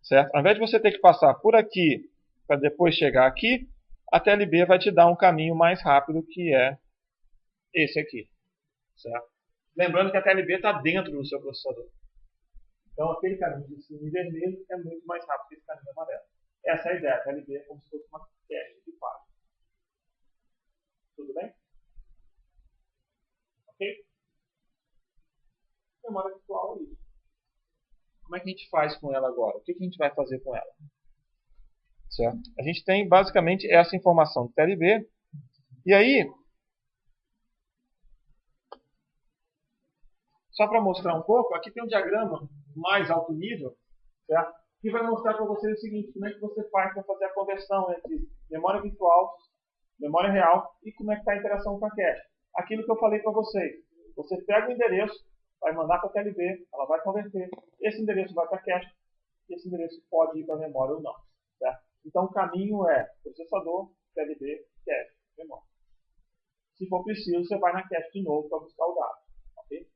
certo? Ao invés de você ter que passar por aqui, para depois chegar aqui, a TLB vai te dar um caminho mais rápido, que é esse aqui, certo? Lembrando que a TLB está dentro do seu processador. Então aquele caminho de cima em vermelho é muito mais rápido que esse caminho amarelo. Essa é a ideia. A TLB é como se fosse uma cache de página. Tudo bem? Ok? Memória virtual é isso. Como é que a gente faz com ela agora? O que a gente vai fazer com ela? Certo? A gente tem basicamente essa informação do TLB. E aí, só para mostrar um pouco, aqui tem um diagrama mais alto nível, certo? Que vai mostrar para vocês o seguinte: como é que você faz para fazer a conversão entre memória virtual, memória real e como é que está a interação com a cache. Aquilo que eu falei para vocês. Você pega o endereço, vai mandar para a TLB, ela vai converter, esse endereço vai para a cache, esse endereço pode ir para a memória ou não, certo? Então o caminho é processador, TLB, cache, memória. Se for preciso, você vai na cache de novo para buscar o dado. Ok?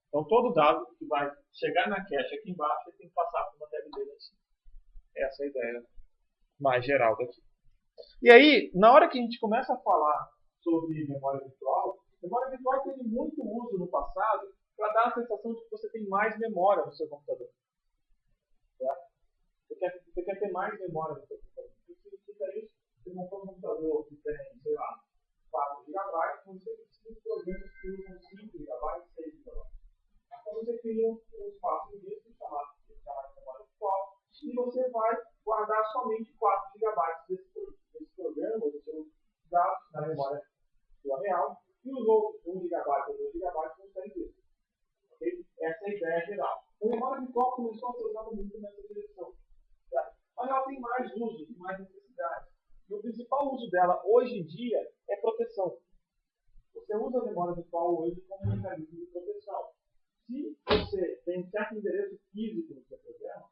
Então todo dado que vai chegar na cache aqui embaixo, ele tem que passar por uma TLB lá em cima. Essa é a ideia mais geral daqui. E aí, na hora que a gente começa a falar sobre memória virtual teve muito uso no passado para dar a sensação de que você tem mais memória no seu computador. Certo? Você quer ter mais memória no seu computador. O que significa isso? Você comprou um computador que tem, sei lá, 4 GB, você precisa de programas que usam 5 GB, 6 GB. Então você cria um espaço de disco chamado de memória virtual e você vai guardar somente 4 GB desse programa, ou dos seus dados na memória sua real, e os outros 1 GB ou 2 GB vão estar em disco. Okay? Essa é a ideia geral. Então a memória virtual começou a ser usada muito nessa direção. Certo? Mas ela tem mais usos e mais necessidades. E o principal uso dela hoje em dia é proteção. Você usa a memória virtual hoje como um mecanismo de proteção. Se você tem um certo endereço físico no seu programa,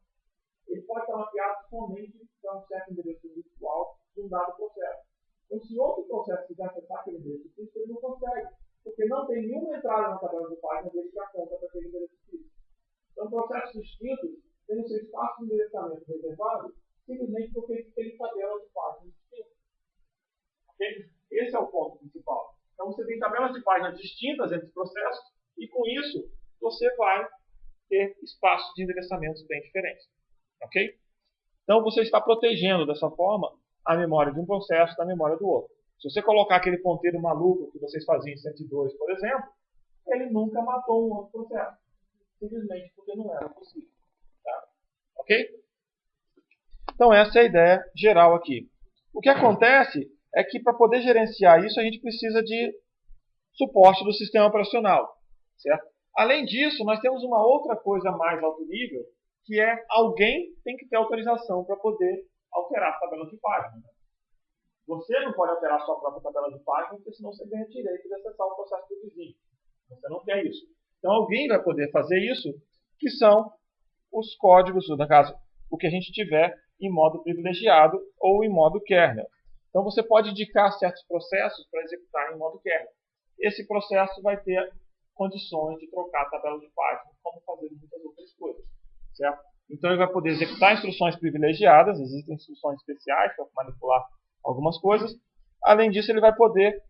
ele pode estar mapeado somente para um certo endereço virtual de um dado processo. Então, se outro processo quiser acessar aquele endereço físico, ele não consegue, porque não tem nenhuma entrada na tabela de página dele que aponta para aquele endereço físico. Então, processos distintos têm o seu espaço de endereçamento reservado simplesmente porque ele tem tabela de páginas distintas. Okay? Esse é o ponto principal. Então você tem tabelas de páginas distintas entre os processos e com isso você vai ter espaços de endereçamentos bem diferentes. Ok? Então você está protegendo dessa forma a memória de um processo da memória do outro. Se você colocar aquele ponteiro maluco que vocês faziam em 102, por exemplo, ele nunca matou um outro processo. Simplesmente porque não era possível. Tá? Ok? Então essa é a ideia geral aqui. O que acontece é que para poder gerenciar isso a gente precisa de suporte do sistema operacional. Certo? Além disso, nós temos uma outra coisa mais alto nível, que é alguém tem que ter autorização para poder alterar as tabelas de página. Você não pode alterar a sua própria tabela de página, porque senão você ganha direito de acessar o processo do vizinho. Você não quer isso. Então alguém vai poder fazer isso, que são os códigos, no caso, o que a gente tiver em modo privilegiado ou em modo kernel. Então você pode indicar certos processos para executar em modo kernel. Esse processo vai ter condições de trocar a tabela de página, como fazer muitas outras coisas. Certo? Então ele vai poder executar instruções privilegiadas, existem instruções especiais para manipular algumas coisas. Além disso, ele vai poder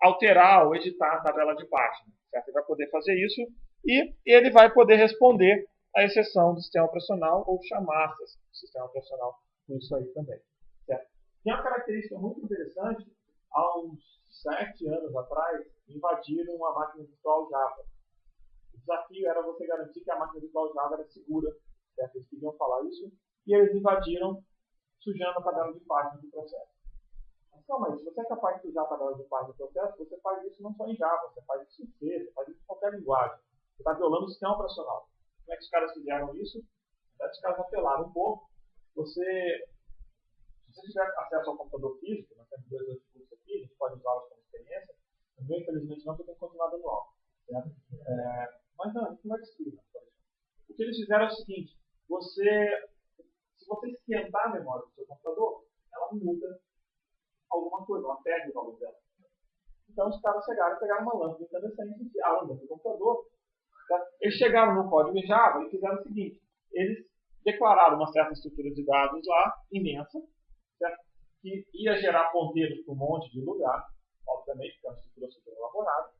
alterar ou editar a tabela de página. Certo? Ele vai poder fazer isso e ele vai poder responder à exceção do sistema operacional ou chamar o sistema operacional com isso aí também. Certo? Tem uma característica muito interessante. Há uns 7 anos atrás, invadiram uma máquina virtual Java. O desafio era você garantir que a máquina virtual Java era segura. Certo? Eles queriam falar isso. E eles invadiram sujando a tabela de página do processo. Mas calma aí, se você é capaz de sujar a tabela de página do processo, você faz isso não só em Java, você faz isso em C, você faz isso em qualquer linguagem. Você está violando o sistema operacional. Como é que os caras fizeram isso? Os caras apelaram um pouco. Se você tiver acesso ao computador físico, nós temos 2 notebooks aqui, a gente pode usá-los como experiência. Também, infelizmente, não, porque eu tenho que continuar dando aula. Certo? Mas não, a gente não vai destruir. O que eles fizeram é o seguinte: se você esquentar a memória do seu computador, ela muda alguma coisa, ela perde o valor dela. Então os caras chegaram e pegaram uma lâmpada incandescente e enfiaram dentro do computador. Tá? Eles chegaram no código em Java e fizeram o seguinte: eles declararam uma certa estrutura de dados lá, imensa, certo? Que ia gerar ponteiros para um monte de lugar, obviamente, porque é uma estrutura super elaborada.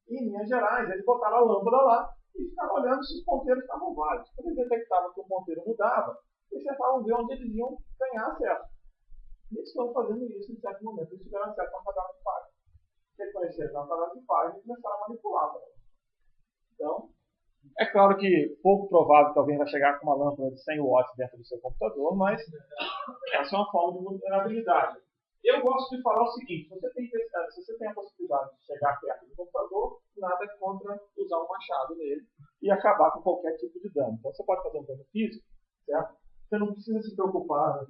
E, em linhas gerais, eles botaram a lâmpada lá e ficaram olhando se os ponteiros estavam válidos. Quando eles detectavam que o ponteiro mudava, eles tentavam ver onde eles iam ganhar acesso. E eles estão fazendo isso em certo momento. Eles tiveram acesso a uma tabela de página. Reconheceram a tabela de página e começaram a manipular. Então, é claro que pouco provável que alguém vai chegar com uma lâmpada de 100 watts dentro do seu computador, mas essa é uma forma de vulnerabilidade. Eu gosto de falar o seguinte: se você tem a possibilidade de chegar perto do computador, nada contra usar um machado nele e acabar com qualquer tipo de dano. Então você pode fazer um dano físico, certo? Você não precisa se preocupar,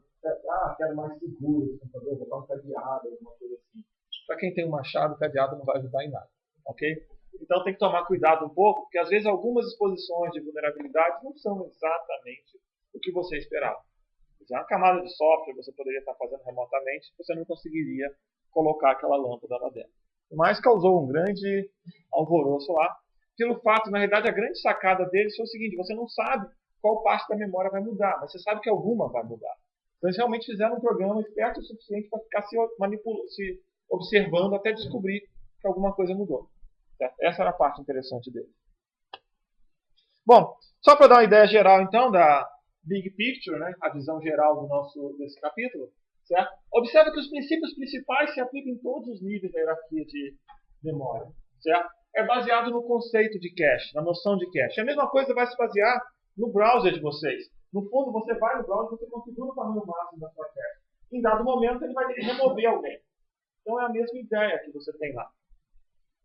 quero mais seguro esse computador, botar um cadeado, alguma coisa assim. Para quem tem um machado, o cadeado não vai ajudar em nada, ok? Então tem que tomar cuidado um pouco, porque às vezes algumas exposições de vulnerabilidade não são exatamente o que você esperava. Uma camada de software você poderia estar fazendo remotamente, você não conseguiria colocar aquela lâmpada lá dentro. Mas causou um grande alvoroço lá, pelo fato, na realidade, a grande sacada deles foi o seguinte: você não sabe qual parte da memória vai mudar, mas você sabe que alguma vai mudar. Então eles realmente fizeram um programa esperto o suficiente para ficar se observando até descobrir que alguma coisa mudou. Certo? Essa era a parte interessante dele. Bom, só para dar uma ideia geral então da Big Picture, né, a visão geral desse capítulo, certo? Observe que os princípios principais se aplicam em todos os níveis da hierarquia de memória. Certo? É baseado no conceito de cache, na noção de cache. A mesma coisa vai se basear no browser de vocês. No fundo, você vai no browser e você configura o tamanho máximo da sua cache. Em dado momento, ele vai ter que remover alguém. Então é a mesma ideia que você tem lá.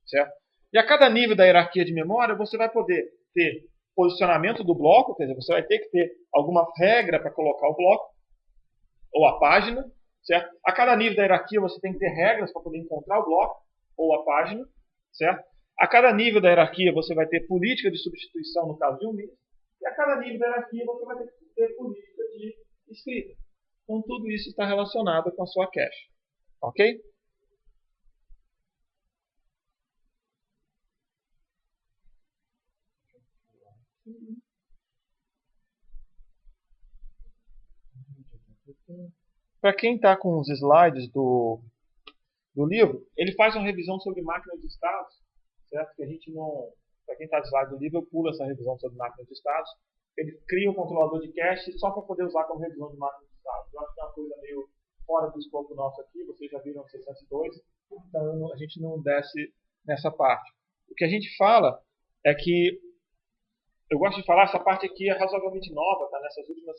Certo? E a cada nível da hierarquia de memória, você vai poder ter posicionamento do bloco, quer dizer, você vai ter que ter alguma regra para colocar o bloco, ou a página, certo? A cada nível da hierarquia você tem que ter regras para poder encontrar o bloco, ou a página, certo? A cada nível da hierarquia você vai ter política de substituição no caso de um list, e a cada nível da hierarquia você vai ter política de escrita. Então tudo isso está relacionado com a sua cache. Ok? para quem está com os slides do livro, ele faz uma revisão sobre máquina de estados, certo? Que a gente não, para quem está no slide do livro, eu pulo essa revisão sobre máquina de estados. Ele cria um controlador de cache só para poder usar como revisão de máquina de estados. Eu acho que é uma coisa meio fora do escopo nosso aqui, vocês já viram 602, então a gente não desce nessa parte. O que a gente fala é que, eu gosto de falar, essa parte aqui é razoavelmente nova, tá nessas últimas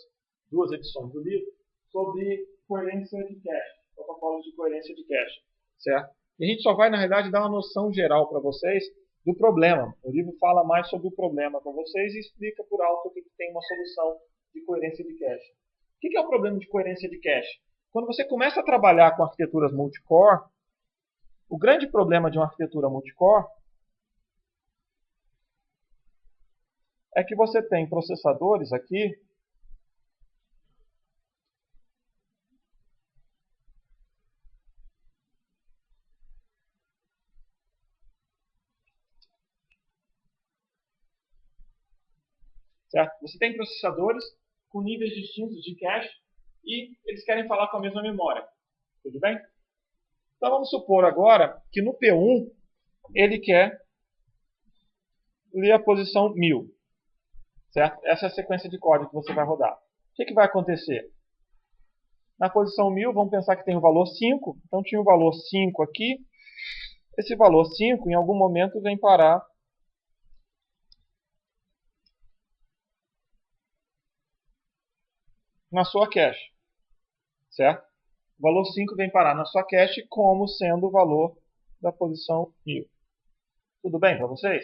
2 edições do livro, sobre coerência de cache, protocolos de coerência de cache, certo? E a gente só vai, na realidade, dar uma noção geral para vocês do problema. O livro fala mais sobre o problema para vocês e explica por alto que tem uma solução de coerência de cache. O que é o problema de coerência de cache? Quando você começa a trabalhar com arquiteturas multicore, o grande problema de uma arquitetura multicore é que você tem processadores aqui certo? Você tem processadores com níveis distintos de cache e eles querem falar com a mesma memória. Tudo bem? Então vamos supor agora que no P1 ele quer ler a posição 1000. Certo? Essa é a sequência de código que você vai rodar. O que vai acontecer? Na posição 1000, vamos pensar que tem o valor 5. Então tinha o valor 5 aqui. Esse valor 5, em algum momento, vem parar na sua cache. Certo? O valor 5 vem parar na sua cache como sendo o valor da posição 1000. Tudo bem para vocês?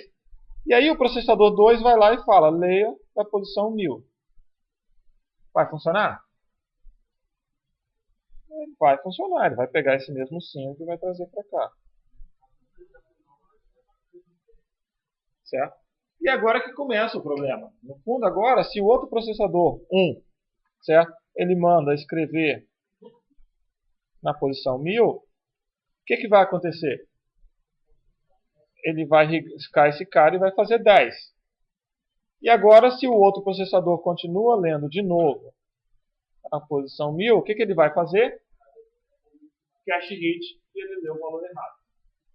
E aí o processador 2 vai lá e fala, leia a posição 1000. Vai funcionar? Vai funcionar, ele vai pegar esse mesmo 5 e vai trazer para cá. Certo? E agora que começa o problema. No fundo agora, se o outro processador, 1, certo? Ele manda escrever na posição 1000, o que vai acontecer? Ele vai riscar esse cara e vai fazer 10. E agora, se o outro processador continua lendo de novo a posição 1000, o que ele vai fazer? Cache hit, e ele leu o valor errado.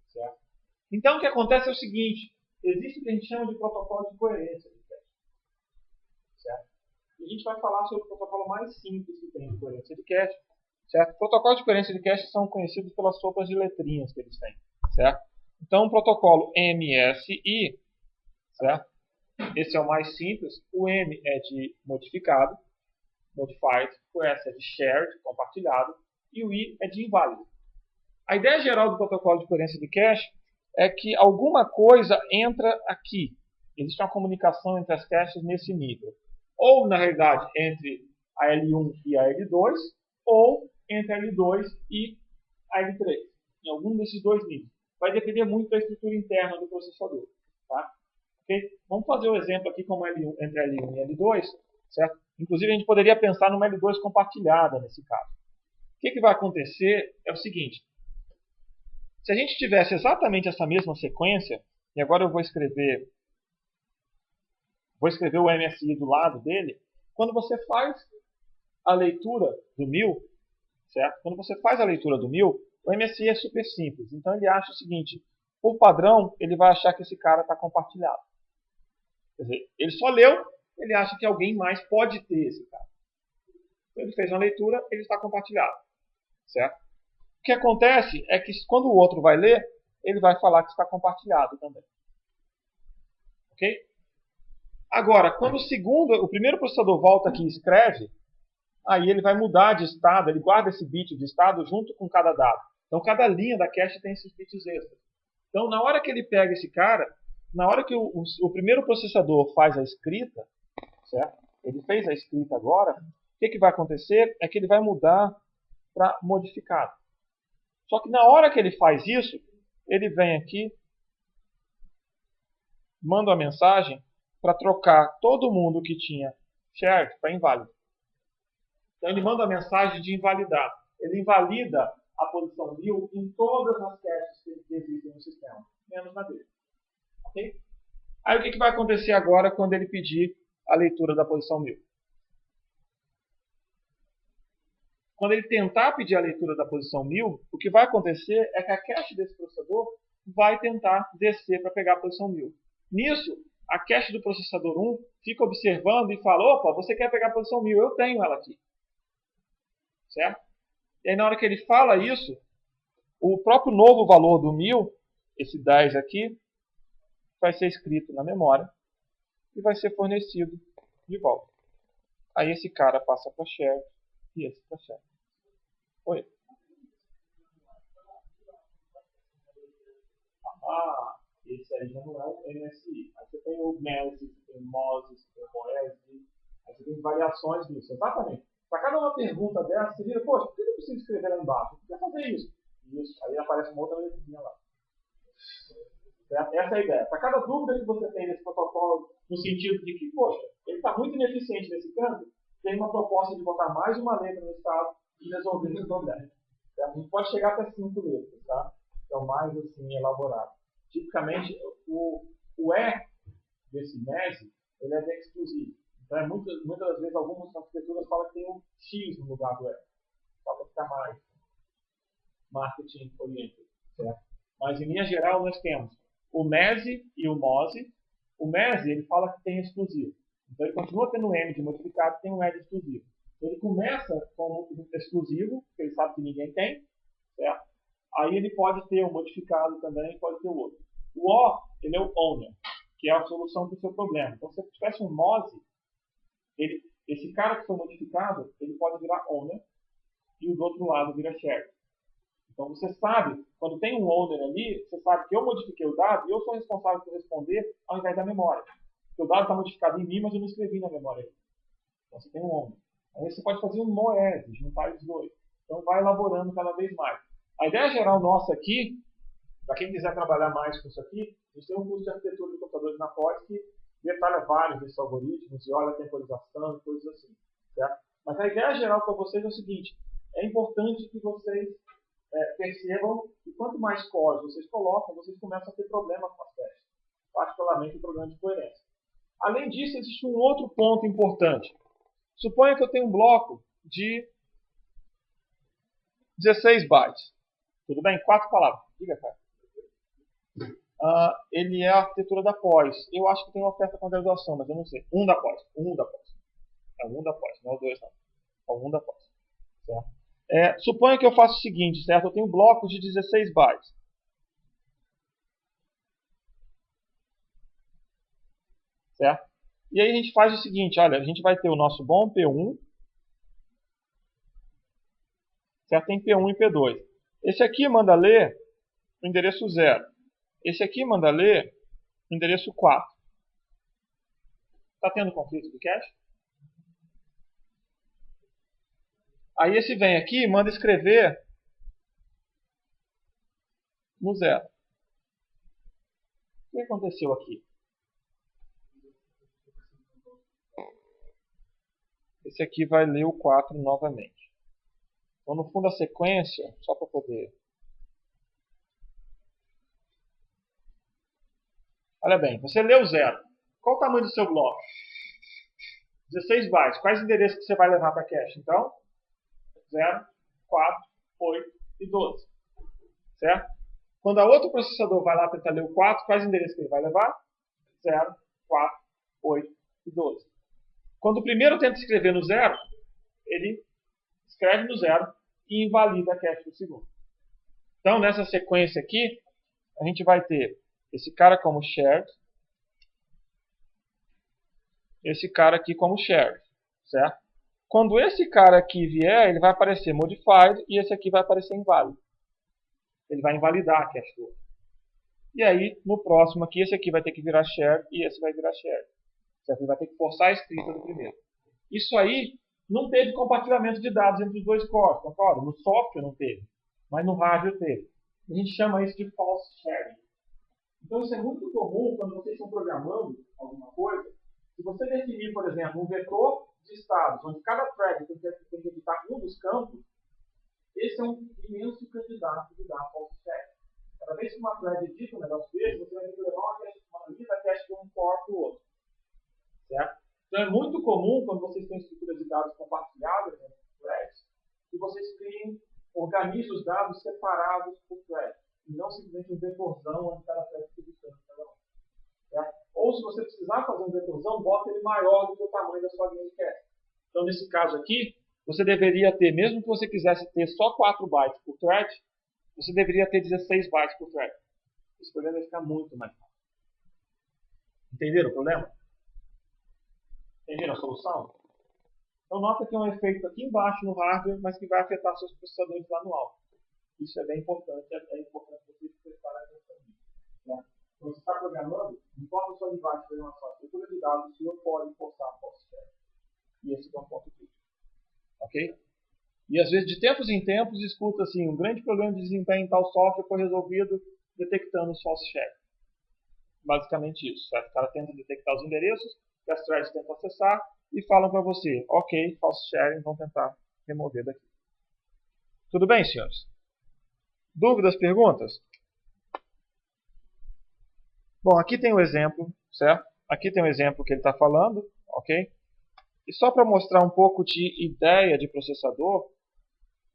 Certo? Então, o que acontece é o seguinte, existe o que a gente chama de protocolo de coerência de cache. Certo? E a gente vai falar sobre o protocolo mais simples que tem de coerência de cache. Certo? Protocolos de coerência de cache são conhecidos pelas sopas de letrinhas que eles têm. Certo? Então, o protocolo MSI, certo? Esse é o mais simples. O M é de modificado, modified. O S é de shared, compartilhado. E o I é de inválido. A ideia geral do protocolo de coerência de cache é que alguma coisa entra aqui. Existe uma comunicação entre as caches nesse nível. Ou, na realidade, entre a L1 e a L2, ou entre a L2 e a L3. Em algum desses dois níveis. Vai depender muito da estrutura interna do processador. Tá? Okay? Vamos fazer o exemplo aqui como L1, entre L1 e L2. Certo? Inclusive, a gente poderia pensar numa L2 compartilhada nesse caso. O que vai acontecer é o seguinte. Se a gente tivesse exatamente essa mesma sequência, e agora eu vou escrever o MSI do lado dele, quando você faz a leitura do 1000, certo? Quando você faz a leitura do 1000, o MSI é super simples. Então ele acha o seguinte, por padrão, ele vai achar que esse cara está compartilhado. Quer dizer, ele só leu, ele acha que alguém mais pode ter esse cara. Então, ele fez uma leitura, ele está compartilhado. Certo? O que acontece é que quando o outro vai ler, ele vai falar que está compartilhado também. Ok? Agora, quando o primeiro processador volta aqui e escreve, aí ele vai mudar de estado, ele guarda esse bit de estado junto com cada dado. Então, cada linha da cache tem esses bits extras. Então, na hora que ele pega esse cara, na hora que o primeiro processador faz a escrita, certo? Ele fez a escrita agora, o que vai acontecer é que ele vai mudar para modificado. Só que na hora que ele faz isso, ele vem aqui, manda uma mensagem para trocar todo mundo que tinha shared para inválido. Então ele manda a mensagem de invalidar. Ele invalida a posição 1000 em todas as caches que existem no sistema, menos na dele. Okay? Aí o que vai acontecer agora quando ele pedir a leitura da posição 1000? quando ele tentar pedir a leitura da posição 1000, o que vai acontecer é que a cache desse processador vai tentar descer para pegar a posição 1000. Nisso, a cache do processador 1 fica observando e fala, opa, você quer pegar a posição 1000, eu tenho ela aqui. Certo? E aí na hora que ele fala isso, o próprio novo valor do 1000, esse 10 aqui, vai ser escrito na memória e vai ser fornecido de volta. Aí esse cara passa para share e esse para share. Oi. Ah, esse aí já não é o MSI. Aí você tem o MESI, você tem o MOSI, você tem o MOESI, aí você tem variações disso. Exatamente. Para cada uma pergunta dessa, você vira, poxa, por que eu preciso escrever lá embaixo? Por que fazer isso? Isso. Aí aparece uma outra letrinha lá. Essa é a ideia. Para cada dúvida que você tem nesse protocolo, no sentido de que, poxa, ele está muito ineficiente nesse canto, tem uma proposta de botar mais uma letra no estado e resolver esse problema. A gente pode chegar até 5 letras, tá? Então, mais assim, elaborado. Tipicamente, o E desse MESI, ele é bem exclusivo. Então, muitas das vezes, algumas arquiteturas falam que tem um X no lugar do E. Só para ficar mais marketing oriented, certo? Mas, em linha geral, nós temos o MESI e o MOSI. O MESI, ele fala que tem exclusivo. Então, ele continua tendo um M de modificado, tem um E de exclusivo. Ele começa como exclusivo, porque ele sabe que ninguém tem, certo? Aí ele pode ter um modificado também, pode ter o outro. O O, ele é o owner, que é a solução para o seu problema. Então, se você tivesse um MOSI, esse cara que foi modificado, ele pode virar owner, e o do outro lado vira shared. Então, você sabe, quando tem um owner ali, você sabe que eu modifiquei o dado e eu sou responsável por responder ao invés da memória. Porque o dado está modificado em mim, mas eu não escrevi na memória. Então, você tem um owner. Aí você pode fazer um MOESI, juntar os dois. Então, vai elaborando cada vez mais. A ideia geral nossa aqui, para quem quiser trabalhar mais com isso aqui, a gente tem um curso de arquitetura de computadores na pós que detalha vários desses algoritmos e olha a temporização e coisas assim. Certo? Mas a ideia geral para vocês é o seguinte, é importante que vocês percebam que quanto mais código vocês colocam, vocês começam a ter problemas com as testes, particularmente o problema de coerência. Além disso, existe um outro ponto importante. Suponha que eu tenho um bloco de 16 bytes. Tudo bem? 4 palavras. Diga, cara. Ele é a arquitetura da pós. Eu acho que tem uma oferta com graduação, mas eu não sei. Um da pós. É um da pós, não é o 2 não. É um da pós. Certo? Suponha que eu faço o seguinte, certo? Eu tenho blocos de 16 bytes. Certo? E aí a gente faz o seguinte, olha, a gente vai ter o nosso bom P1, certo? Tem P1 e P2. Esse aqui manda ler o endereço 0. Esse aqui manda ler o endereço 4. Está tendo conflito de cache? Aí esse vem aqui e manda escrever no 0. O que aconteceu aqui? Esse aqui vai ler o 4 novamente. Então, no fundo, a sequência, só para poder... Olha bem, você leu 0. Qual o tamanho do seu bloco? 16 bytes. Quais endereços que você vai levar para a cache? Então, 0, 4, 8 e 12. Certo? Quando a outro processador vai lá tentar ler o 4, quais endereços que ele vai levar? 0, 4, 8 e 12. Quando o primeiro tenta escrever no 0, ele escreve no 0 e invalida a cache do segundo. Então, nessa sequência aqui, a gente vai ter esse cara como shared, esse cara aqui como shared, certo? Quando esse cara aqui vier, ele vai aparecer modified e esse aqui vai aparecer inválido. Ele vai invalidar a cache do outro. E aí, no próximo aqui, esse aqui vai ter que virar shared e esse vai virar shared. Certo? Ele vai ter que forçar a escrita do primeiro. Isso aí não teve compartilhamento de dados entre os dois cores, concorda? No software não teve, mas no hardware teve. A gente chama isso de false sharing. Então isso é muito comum quando vocês estão programando alguma coisa. Se você definir, por exemplo, um vetor de estados, onde cada thread tem que editar um dos campos, esse é um imenso candidato de dar false sharing. Cada vez que uma thread edita um negócio desse, você vai ter que levar uma linha da cache de um core para o outro. Certo? Então é muito comum, quando vocês têm estruturas de dados compartilhadas entre threads, que vocês criem, organizem os dados separados por thread, e não simplesmente um vetorzão onde cada thread publicando cada um. Certo? Ou se você precisar fazer um vetorzão, bota ele maior do que o tamanho da sua linha de cache. Então, nesse caso aqui, você deveria ter, mesmo que você quisesse ter só 4 bytes por thread, você deveria ter 16 bytes por thread. Esse problema vai ficar muito mais fácil. Entenderam o problema? Entenderam a solução? Então, nota que é um efeito aqui embaixo no hardware, mas que vai afetar seus processadores lá no alto. Isso é bem importante, é importante vocês prestarem atenção nisso. Né? Quando você está programando, não importa a sua linguagem de programação, a estrutura de dados, o senhor pode forçar a false check. E esse é um ponto crítico. Ok? E às vezes, de tempos em tempos, escuta assim, um grande problema de desempenho em tal software foi resolvido detectando os false check. Basicamente isso. Certo? O cara tenta detectar os endereços que as threads tentam acessar e falam para você, ok, false sharing, vão tentar remover daqui. Tudo bem, senhores? Dúvidas, perguntas? Bom, aqui tem o exemplo, certo? Aqui tem o exemplo que ele está falando, ok? E só para mostrar um pouco de ideia de processador,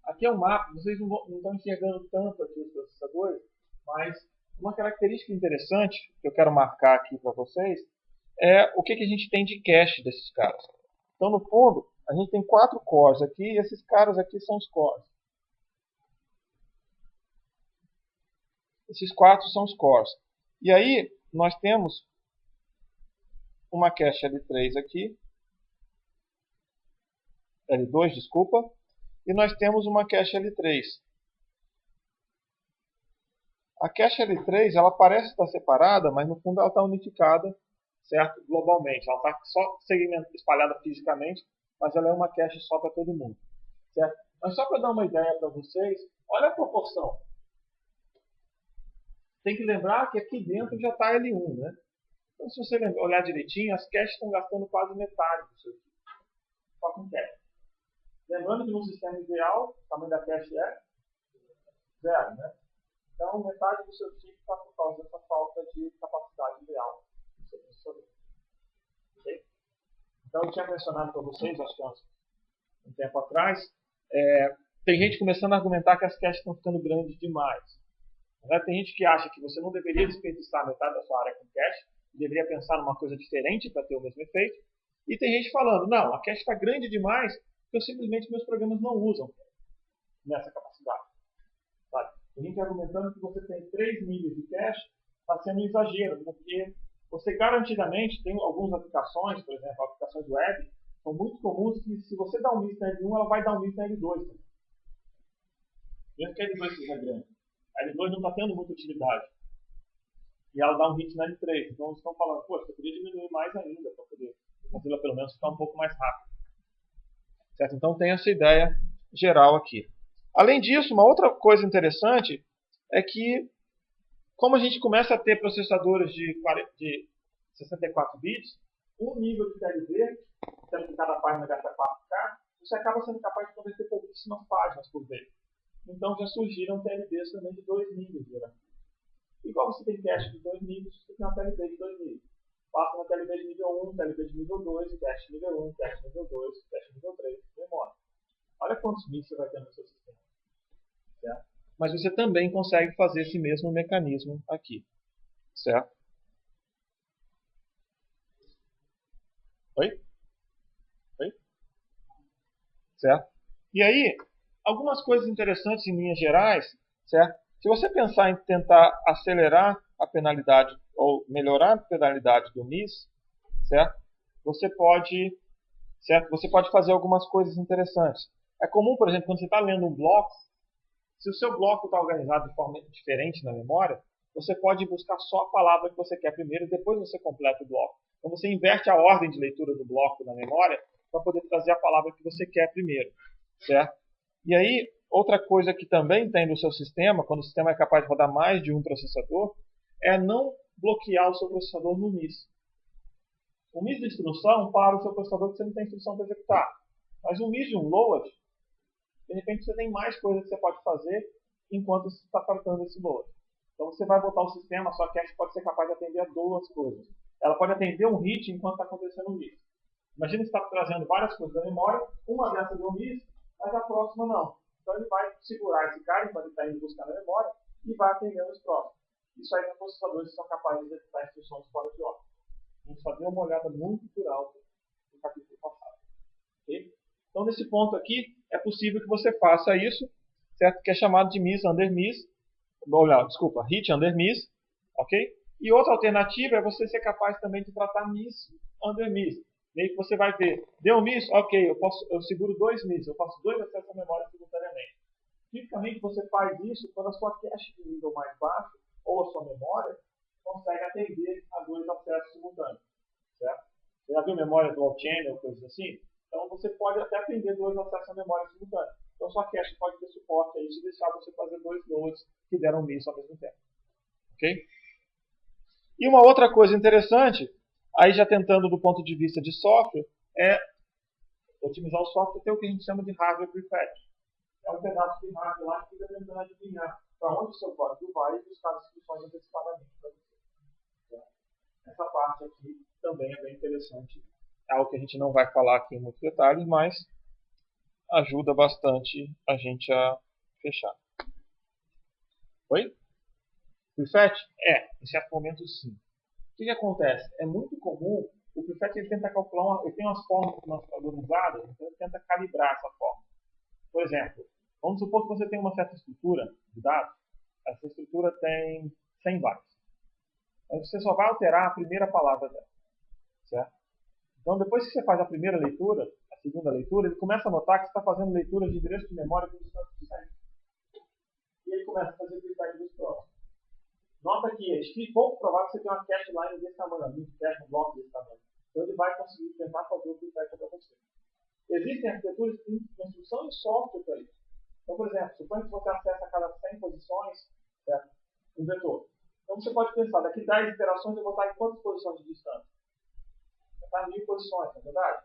aqui é um mapa, vocês não estão enxergando tanto aqui os processadores, mas uma característica interessante que eu quero marcar aqui para vocês é o que a gente tem de cache desses caras. Então, no fundo, a gente tem 4 cores aqui, e esses caras aqui são os cores. Esses 4 são os cores. E aí, nós temos uma cache L3 aqui, L2, desculpa, e nós temos uma cache L3. A cache L3, ela parece estar separada, mas no fundo ela está unificada, certo? Globalmente. Ela está só espalhada fisicamente, mas ela é uma cache só para todo mundo. Certo? Mas só para dar uma ideia para vocês, olha a proporção. Tem que lembrar que aqui dentro já está L1, né? Então, se você olhar direitinho, as caches estão gastando quase metade do seu tipo. Só com cache. Lembrando que no sistema ideal, o tamanho da cache é 0, né? Então, metade do seu tipo está por causa dessa falta de capacidade ideal do seu processador. Okay? Então, eu tinha mencionado para vocês, acho que um tempo atrás, tem gente começando a argumentar que as caches estão ficando grandes demais. Tem gente que acha que você não deveria desperdiçar metade da sua área com cache, deveria pensar numa coisa diferente para ter o mesmo efeito. E tem gente falando, não, a cache está grande demais, porque simplesmente meus programas não usam nessa capacidade. Sabe? Tem gente argumentando que você tem 3 milhas de cache, está sendo um exagero, porque você garantidamente tem algumas aplicações, por exemplo, aplicações web, são muito comuns que se você dá um miss na L1, ela vai dar um miss na L2 também. Mesmo que a L2 seja grande. A L2 não está tendo muita utilidade. E ela dá um hit na L3. Então eles estão falando, poxa, você podia diminuir mais ainda para poder fazê-la pelo menos ficar um pouco mais rápido. Certo? Então tem essa ideia geral aqui. Além disso, uma outra coisa interessante é que, como a gente começa a ter processadores de 64 bits, um nível de TLB, sendo que cada página gasta 4K, você acaba sendo capaz de converter pouquíssimas páginas por vez. Então já surgiram TLBs também de 2 níveis. Igual você tem cache de 2 níveis, você tem uma TLB de 2 níveis. Passa uma TLB de nível 1, TLB de nível 2, cache de nível 1, cache de nível 2, cache de nível 3, memória. Olha quantos bits você vai ter no seu sistema. Certo? Mas você também consegue fazer esse mesmo mecanismo aqui. Certo? Oi? Oi? Certo? E aí, algumas coisas interessantes em linhas gerais, certo? Se você pensar em tentar acelerar a penalidade ou melhorar a penalidade do miss, certo? Você pode fazer algumas coisas interessantes. É comum, por exemplo, quando você está lendo um bloco, se o seu bloco está organizado de forma diferente na memória, você pode buscar só a palavra que você quer primeiro e depois você completa o bloco. Então você inverte a ordem de leitura do bloco na memória para poder trazer a palavra que você quer primeiro, certo? E aí, outra coisa que também tem no seu sistema, quando o sistema é capaz de rodar mais de um processador, é não bloquear o seu processador no miss. O miss de instrução para o seu processador que você não tem instrução para executar. Mas o miss de um load, de repente você tem mais coisas que você pode fazer enquanto você está tratando esse load. Então você vai botar o sistema, a sua cache pode ser capaz de atender a 2 coisas. Ela pode atender um hit enquanto está acontecendo um miss. Imagina que você está trazendo várias coisas da memória, uma dessas é um miss, mas a próxima não. Então ele vai segurar esse cara enquanto ele está indo buscar na memória e vai atendendo os próximos. Isso aí são processadores que são capazes de executar instruções fora de ordem. A gente só deu uma olhada muito por alto no capítulo passado. Okay? Então, nesse ponto aqui, é possível que você faça isso, certo? Que é chamado de miss under miss, desculpa, hit under miss, ok? E outra alternativa é você ser capaz também de tratar miss under miss. E aí que você vai ver, deu um miss? Ok, eu seguro 2 miss, eu faço 2 acessos à memória simultaneamente. Tipicamente você faz isso quando a sua cache de nível mais baixo, ou a sua memória, consegue atender a 2 acessos simultâneos. Certo? Você já viu memória dual channel, coisas assim? Então você pode até atender 2 acessos à memória simultânea. Então sua cache pode ter suporte a isso e deixar você fazer 2 nodes que deram miss ao mesmo tempo. Ok? E uma outra coisa interessante, aí já tentando do ponto de vista de software, é otimizar o software ter o que a gente chama de hardware prefetch. É um pedaço de hardware lá que fica tentando adivinhar para onde o seu código vai e buscar as instruções antecipadamente para você. Essa parte aqui também é bem interessante. É algo que a gente não vai falar aqui em muitos detalhes, mas ajuda bastante a gente a fechar. Oi? Prefetch? Em certo momento sim. O que acontece? É muito comum, o prefetch ele tenta calcular, ele tem umas fórmulas padronizadas, então ele tenta calibrar essa fórmula. Por exemplo, vamos supor que você tem uma certa estrutura de dados, essa estrutura tem 100 bytes. Aí você só vai alterar a primeira palavra dela. Certo? Então, depois que você faz a primeira leitura, a segunda leitura, ele começa a notar que você está fazendo leitura de endereço de memória com distância de 100. E ele começa a fazer o prefetch dos próximos. Nota que é pouco provável que você tenha uma cache line desse tamanho, um cache, um bloco desse tamanho. Então, ele vai conseguir tentar fazer o prefetch para você. Existem arquiteturas que têm construção de software para isso. Então, por exemplo, suponha que você acessa a cada 100 posições, certo? Um vetor. Então, você pode pensar, daqui 10 iterações eu vou estar em quantas posições de distância? Está em 1000 posições, não é verdade?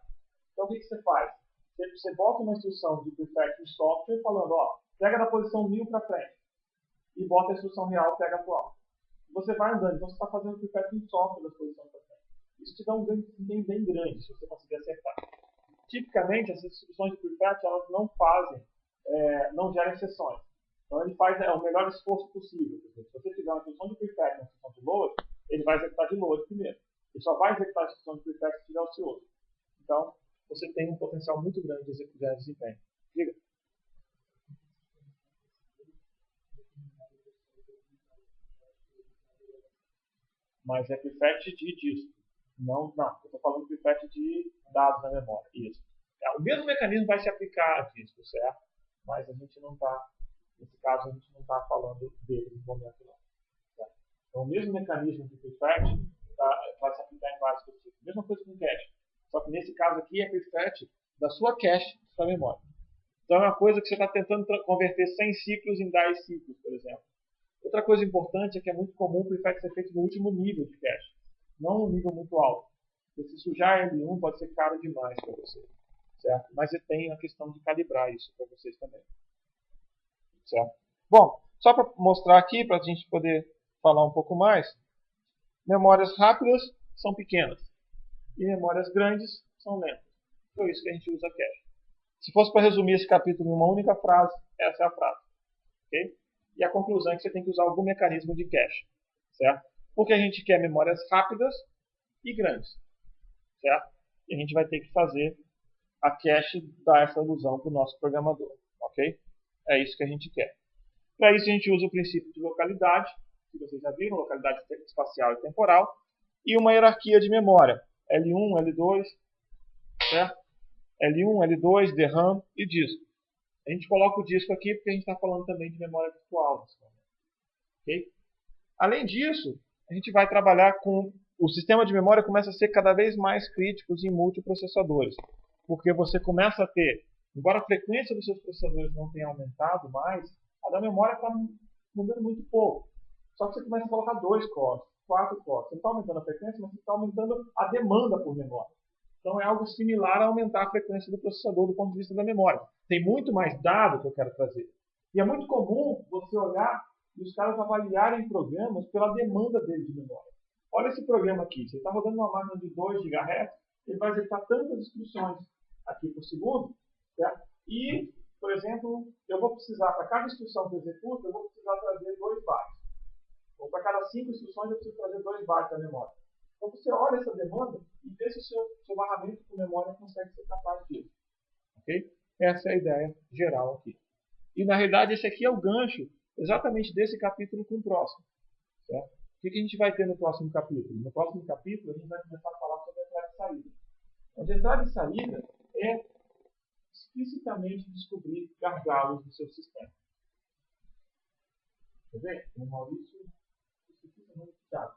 Então o que você faz? Você bota uma instrução de prefetch no software falando, ó, pega da posição 1000 para frente e bota a instrução real, pega atual. Você vai andando, então você está fazendo prefetch no software das posições para frente. Isso te dá um ganho bem grande se você conseguir acertar. Tipicamente, essas instruções de prefetch elas não fazem, não geram exceções. Então ele faz o melhor esforço possível. Se você tiver uma instrução de prefetch e uma instrução de load, ele vai executar de load primeiro. Ele só vai executar a instrução de prefetch se tiver o seu. Então, você tem um potencial muito grande de executar desempenho. Diga. Mas é prefetch de disco. Não, eu estou falando prefetch de dados na memória. Isso. O mesmo mecanismo vai se aplicar a disco, certo? Mas a gente não está, nesse caso, a gente não está falando dele no momento não. Certo? Então, o mesmo mecanismo de prefetch vai se aplicar em vários tipos. Mesma coisa com cache. Só que nesse caso aqui é prefetch da sua cache para a memória. Então é uma coisa que você está tentando converter 100 ciclos em 10 ciclos, por exemplo. Outra coisa importante é que é muito comum o prefetch ser feito no último nível de cache, não no nível muito alto. Porque se sujar L1 pode ser caro demais para você. Certo? Mas você tem a questão de calibrar isso para vocês também. Certo? Bom, só para mostrar aqui, para a gente poder falar um pouco mais, memórias rápidas são pequenas e memórias grandes são lentas. Por isso que a gente usa cache. Se fosse para resumir esse capítulo em uma única frase, essa é a frase. Okay? E a conclusão é que você tem que usar algum mecanismo de cache. Certo? Porque a gente quer memórias rápidas e grandes. Certo? E a gente vai ter que fazer a cache dar essa ilusão para o nosso programador. Ok? É isso que a gente quer. Para isso a gente usa o princípio de localidade, que vocês já viram, localidade espacial e temporal, e uma hierarquia de memória, L1, L2, certo? L1, L2, DRAM e disco. A gente coloca o disco aqui porque a gente está falando também de memória virtual. Okay? Além disso, a gente vai trabalhar com... O sistema de memória começa a ser cada vez mais crítico em multiprocessadores. Porque você começa a ter, embora a frequência dos seus processadores não tenha aumentado mais, a da memória está mudando muito pouco. Só que você começa a colocar 2 cores, 4 cores. Você não está aumentando a frequência, mas você está aumentando a demanda por memória. Então é algo similar a aumentar a frequência do processador do ponto de vista da memória. Tem muito mais dado que eu quero trazer. E é muito comum você olhar e os caras avaliarem programas pela demanda dele de memória. Olha esse programa aqui. Você está rodando uma máquina de 2 GHz, ele vai executar tantas instruções aqui por segundo, certo? E por exemplo, eu vou precisar, para cada instrução que eu executo, eu vou precisar trazer 2 bytes. Ou para cada 5 instruções, eu preciso trazer 2 bytes da memória. Então você olha essa demanda e vê se o seu barramento com memória consegue ser capaz disso. Ok? Essa é a ideia geral aqui. E na realidade esse aqui é o gancho exatamente desse capítulo com o próximo. Certo? O que a gente vai ter no próximo capítulo? No próximo capítulo a gente vai começar a falar sobre entrada e saída. Onde entrada e saída é explicitamente descobrir gargalos do seu sistema. Quer ver? O Maurício, o Thiago.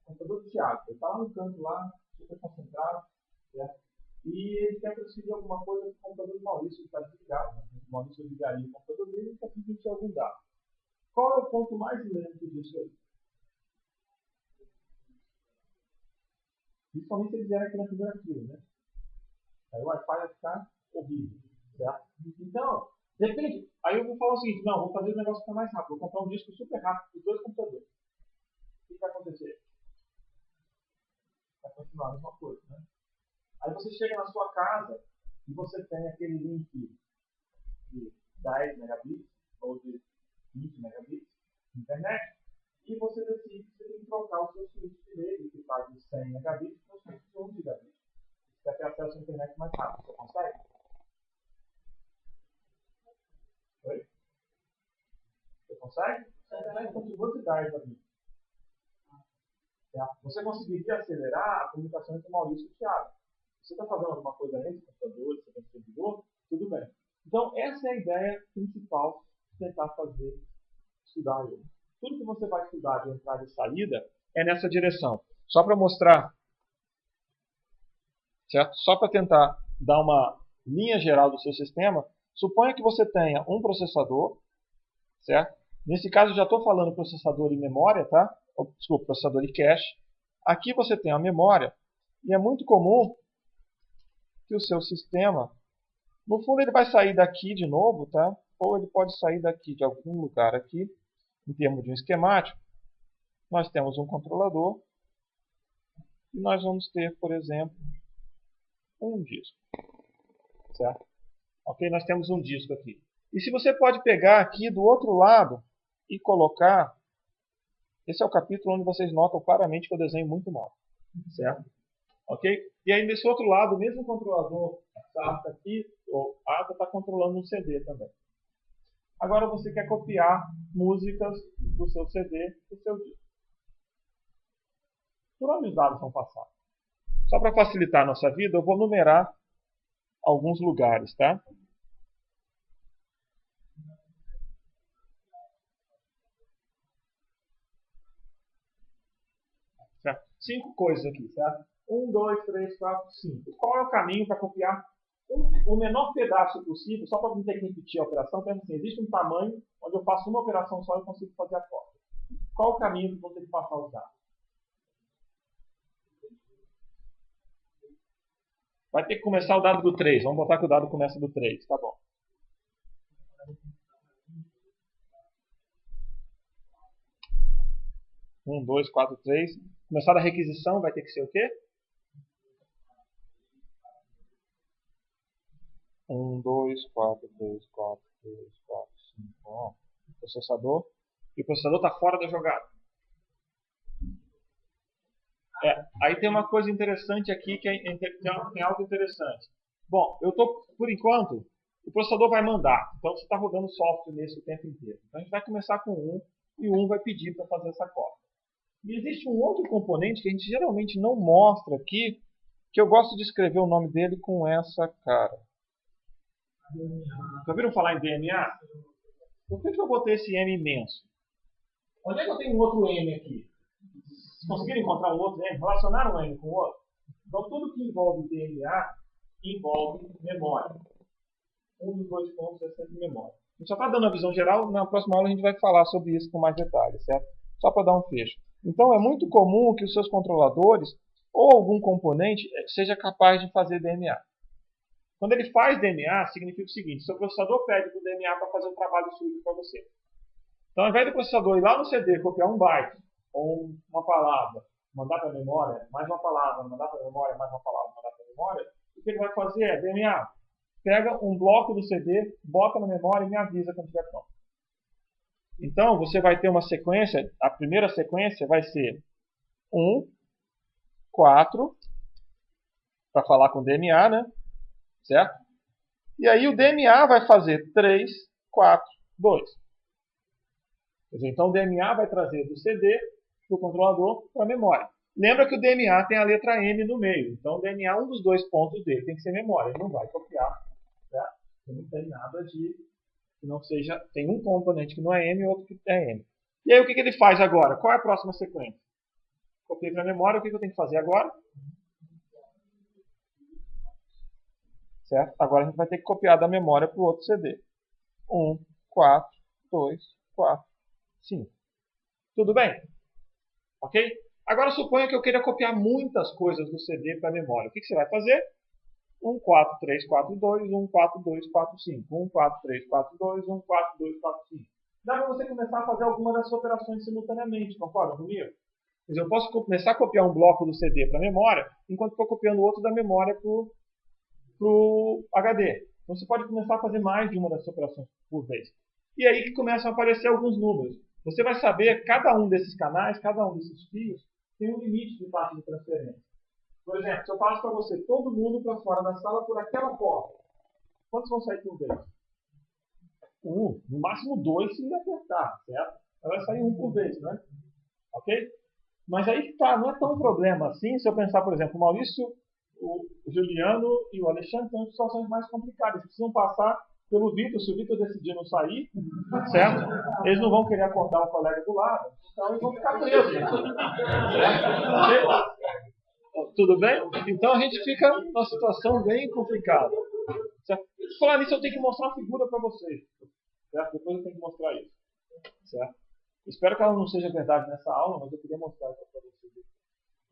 O computador do Thiago. Ele está lá no canto, lá, super concentrado. Certo? E ele quer transferir alguma coisa para o computador do Maurício, que está desligado. Né? O Maurício ligaria o computador dele e quer transmitir algum dado. Qual é o ponto mais lento disso aí? Principalmente se ele vier aqui na primeira fila, né? Aí o Wi-Fi vai ficar horrível, certo? Então, depende. Aí eu vou falar o seguinte, não, vou fazer o negócio ficar mais rápido. Vou comprar um disco super rápido para os 2 computadores. O que vai acontecer? Vai continuar a mesma coisa, né? Aí você chega na sua casa e você tem aquele link de 10 megabits ou de 20 megabits de internet e você decide que você tem que trocar o seu switch de rede que vai de 100 megabits para o switch de 1 gigabit. Você quer ter acesso à internet mais rápido. Você consegue? Oi? Você consegue? A internet continua de 10 ali. Você conseguiria acelerar a comunicação entre o Maurício e o Thiago. Você está fazendo alguma coisa entre os computadores, você tem servidor, tudo bem. Então, essa é a ideia principal de tentar fazer, estudar ele. Tudo que você vai estudar de entrada e saída é nessa direção. Só para mostrar, certo? Só para tentar dar uma linha geral do seu sistema, suponha que você tenha um processador, certo? Nesse caso, eu já estou falando processador e memória, tá? Desculpa, processador e cache. Aqui você tem a memória, e é muito comum que o seu sistema, no fundo ele vai sair daqui de novo, tá? Ou ele pode sair daqui de algum lugar aqui, em termos de um esquemático. Nós temos um controlador e nós vamos ter, por exemplo, um disco, certo? Ok? Nós temos um disco aqui. E se você pode pegar aqui do outro lado e colocar, esse é o capítulo onde vocês notam claramente que eu desenho muito mal, certo? Ok? E aí, desse outro lado, o mesmo controlador, essa ATA aqui, ou ATA, está controlando um CD também. Agora você quer copiar músicas do seu CD para o seu disco. Por onde os dados vão passar? Só para facilitar a nossa vida, eu vou numerar alguns lugares, tá? Certo? 5 coisas aqui, certo? 1, 2, 3, 4, 5. Qual é o caminho para copiar o menor pedaço possível, só para não ter que repetir a operação? Então, assim, existe um tamanho onde eu faço uma operação só e eu consigo fazer a cópia. Qual o caminho que eu vou ter que passar os dados? Vai ter que começar o dado do 3. Vamos botar que o dado começa do 3. Tá bom. Um, 2, 4, 3. Começar a requisição vai ter que ser o quê? 1, 2, 4, 3, 4, 3, 4, 5. Ó, processador. E o processador está fora da jogada. Aí tem uma coisa interessante aqui que tem algo interessante. Bom, eu estou, por enquanto, o processador vai mandar. Então você está rodando software nesse o tempo inteiro. Então a gente vai começar com 1 e o 1 vai pedir para fazer essa cópia. E existe um outro componente que a gente geralmente não mostra aqui, que eu gosto de escrever o nome dele com essa cara. Já ouviram falar em DMA? Por que eu botei esse M imenso? Onde é que eu tenho um outro M aqui? Vocês conseguiram encontrar um outro M? Relacionar um M com o outro? Então tudo que envolve DMA envolve memória. Um dos 2 pontos é sempre memória. A gente só está dando a visão geral, na próxima aula a gente vai falar sobre isso com mais detalhes, certo? Só para dar um fecho. Então é muito comum que os seus controladores ou algum componente seja capaz de fazer DMA. Quando ele faz DMA, significa o seguinte: seu processador pede para o DMA para fazer um trabalho sujo para você. Então, ao invés do processador ir lá no CD, copiar um byte, ou uma palavra, mandar para a memória, mais uma palavra, mandar para a memória, mais uma palavra, mandar para a memória, o que ele vai fazer é DMA. pega um bloco do CD, bota na memória e me avisa quando estiver pronto. Então, você vai ter uma sequência, a primeira sequência vai ser 1, 4, para falar com o DMA, né? Certo? E aí o DMA vai fazer 3, 4, 2. Quer dizer, então o DMA vai trazer do CD para o controlador para a memória. Lembra que o DMA tem a letra M no meio. Então o DMA, um dos dois pontos dele tem que ser memória. Ele não vai copiar. Certo? Não tem nada de que não seja. Tem um componente que não é M e outro que é M. E aí o que ele faz agora? Qual é a próxima sequência? Copiei para a memória. O que eu tenho que fazer agora? Certo? Agora a gente vai ter que copiar da memória para o outro CD. 1, 4, 2, 4, 5. Tudo bem? Ok? Agora suponha que eu queira copiar muitas coisas do CD para a memória. O que você vai fazer? 1, 4, 3, 4, 2, 1, 4, 2, 4, 5. 1, 4, 3, 4, 2, 1, 4, 2, 4, 5. Dá para você começar a fazer alguma dessas operações simultaneamente, concorda comigo? Quer dizer, eu posso começar a copiar um bloco do CD para a memória, enquanto estou copiando outro da memória para o HD. Então você pode começar a fazer mais de uma dessas operações por vez. E aí que começam a aparecer alguns números. Você vai saber que cada um desses canais, cada um desses fios, tem um limite de taxa de transferência. Por exemplo, se eu passo para você todo mundo para fora da sala por aquela porta, quantos vão sair por vez? No máximo 2 se apertar, certo? Vai sair um por vez, né? Ok? Mas aí que tá, não é tão problema assim se eu pensar, por exemplo, o Maurício, o Juliano e o Alexandre estão em situações mais complicadas. Precisam passar pelo Vitor. Se o Vitor decidir não sair, certo? Eles não vão querer acordar o colega do lado, então eles vão ficar presos. Tudo bem? Então a gente fica numa situação bem complicada. Certo? Falar nisso, eu tenho que mostrar uma figura para vocês. Certo? Depois eu tenho que mostrar isso. Certo? Espero que ela não seja verdade nessa aula, mas eu queria mostrar isso para vocês.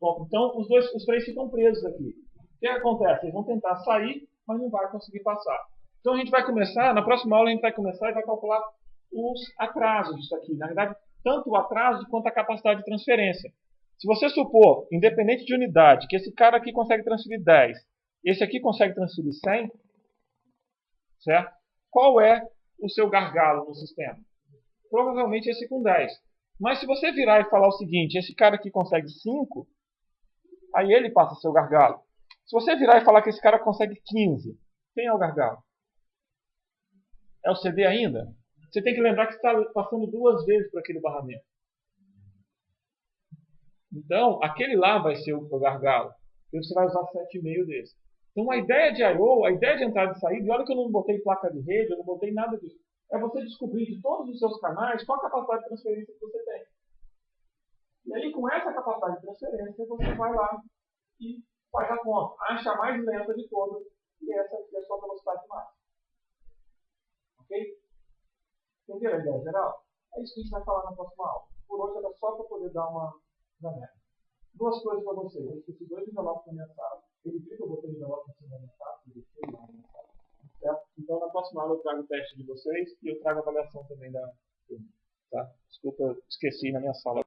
Bom, então os três ficam presos aqui. O que acontece? Eles vão tentar sair, mas não vai conseguir passar. Então a gente vai começar, na próxima aula a gente vai começar e vai calcular os atrasos disso aqui. Na verdade, tanto o atraso quanto a capacidade de transferência. Se você supor, independente de unidade, que esse cara aqui consegue transferir 10, esse aqui consegue transferir 100, certo? Qual é o seu gargalo no sistema? Provavelmente esse com 10. Mas se você virar e falar o seguinte, esse cara aqui consegue 5, aí ele passa seu gargalo. Se você virar e falar que esse cara consegue 15, quem é o gargalo? É o CD ainda? Você tem que lembrar que você está passando 2 vezes por aquele barramento. Então, aquele lá vai ser o gargalo. E você vai usar 7,5 desse. Então, a ideia de I/O, a ideia de entrada e saída, e olha que eu não botei placa de rede, eu não botei nada disso. É você descobrir de todos os seus canais qual a capacidade de transferência que você tem. E aí, com essa capacidade de transferência, você vai lá e faz a conta. Acha a mais lenta de todas, e essa aqui é a sua velocidade máxima. Ok? Entenderam a ideia geral? É isso que a gente vai falar na próxima aula. Por hoje era só para poder dar uma janela. 2 coisas para vocês. Eu esqueci 2 envelopes na minha sala. Ele viu que eu botei envelope em cima da minha sala, e deixei lá na minha sala. Certo? Então, na próxima aula eu trago o teste de vocês e eu trago a avaliação também da turma. Tá? Desculpa, eu esqueci na minha sala.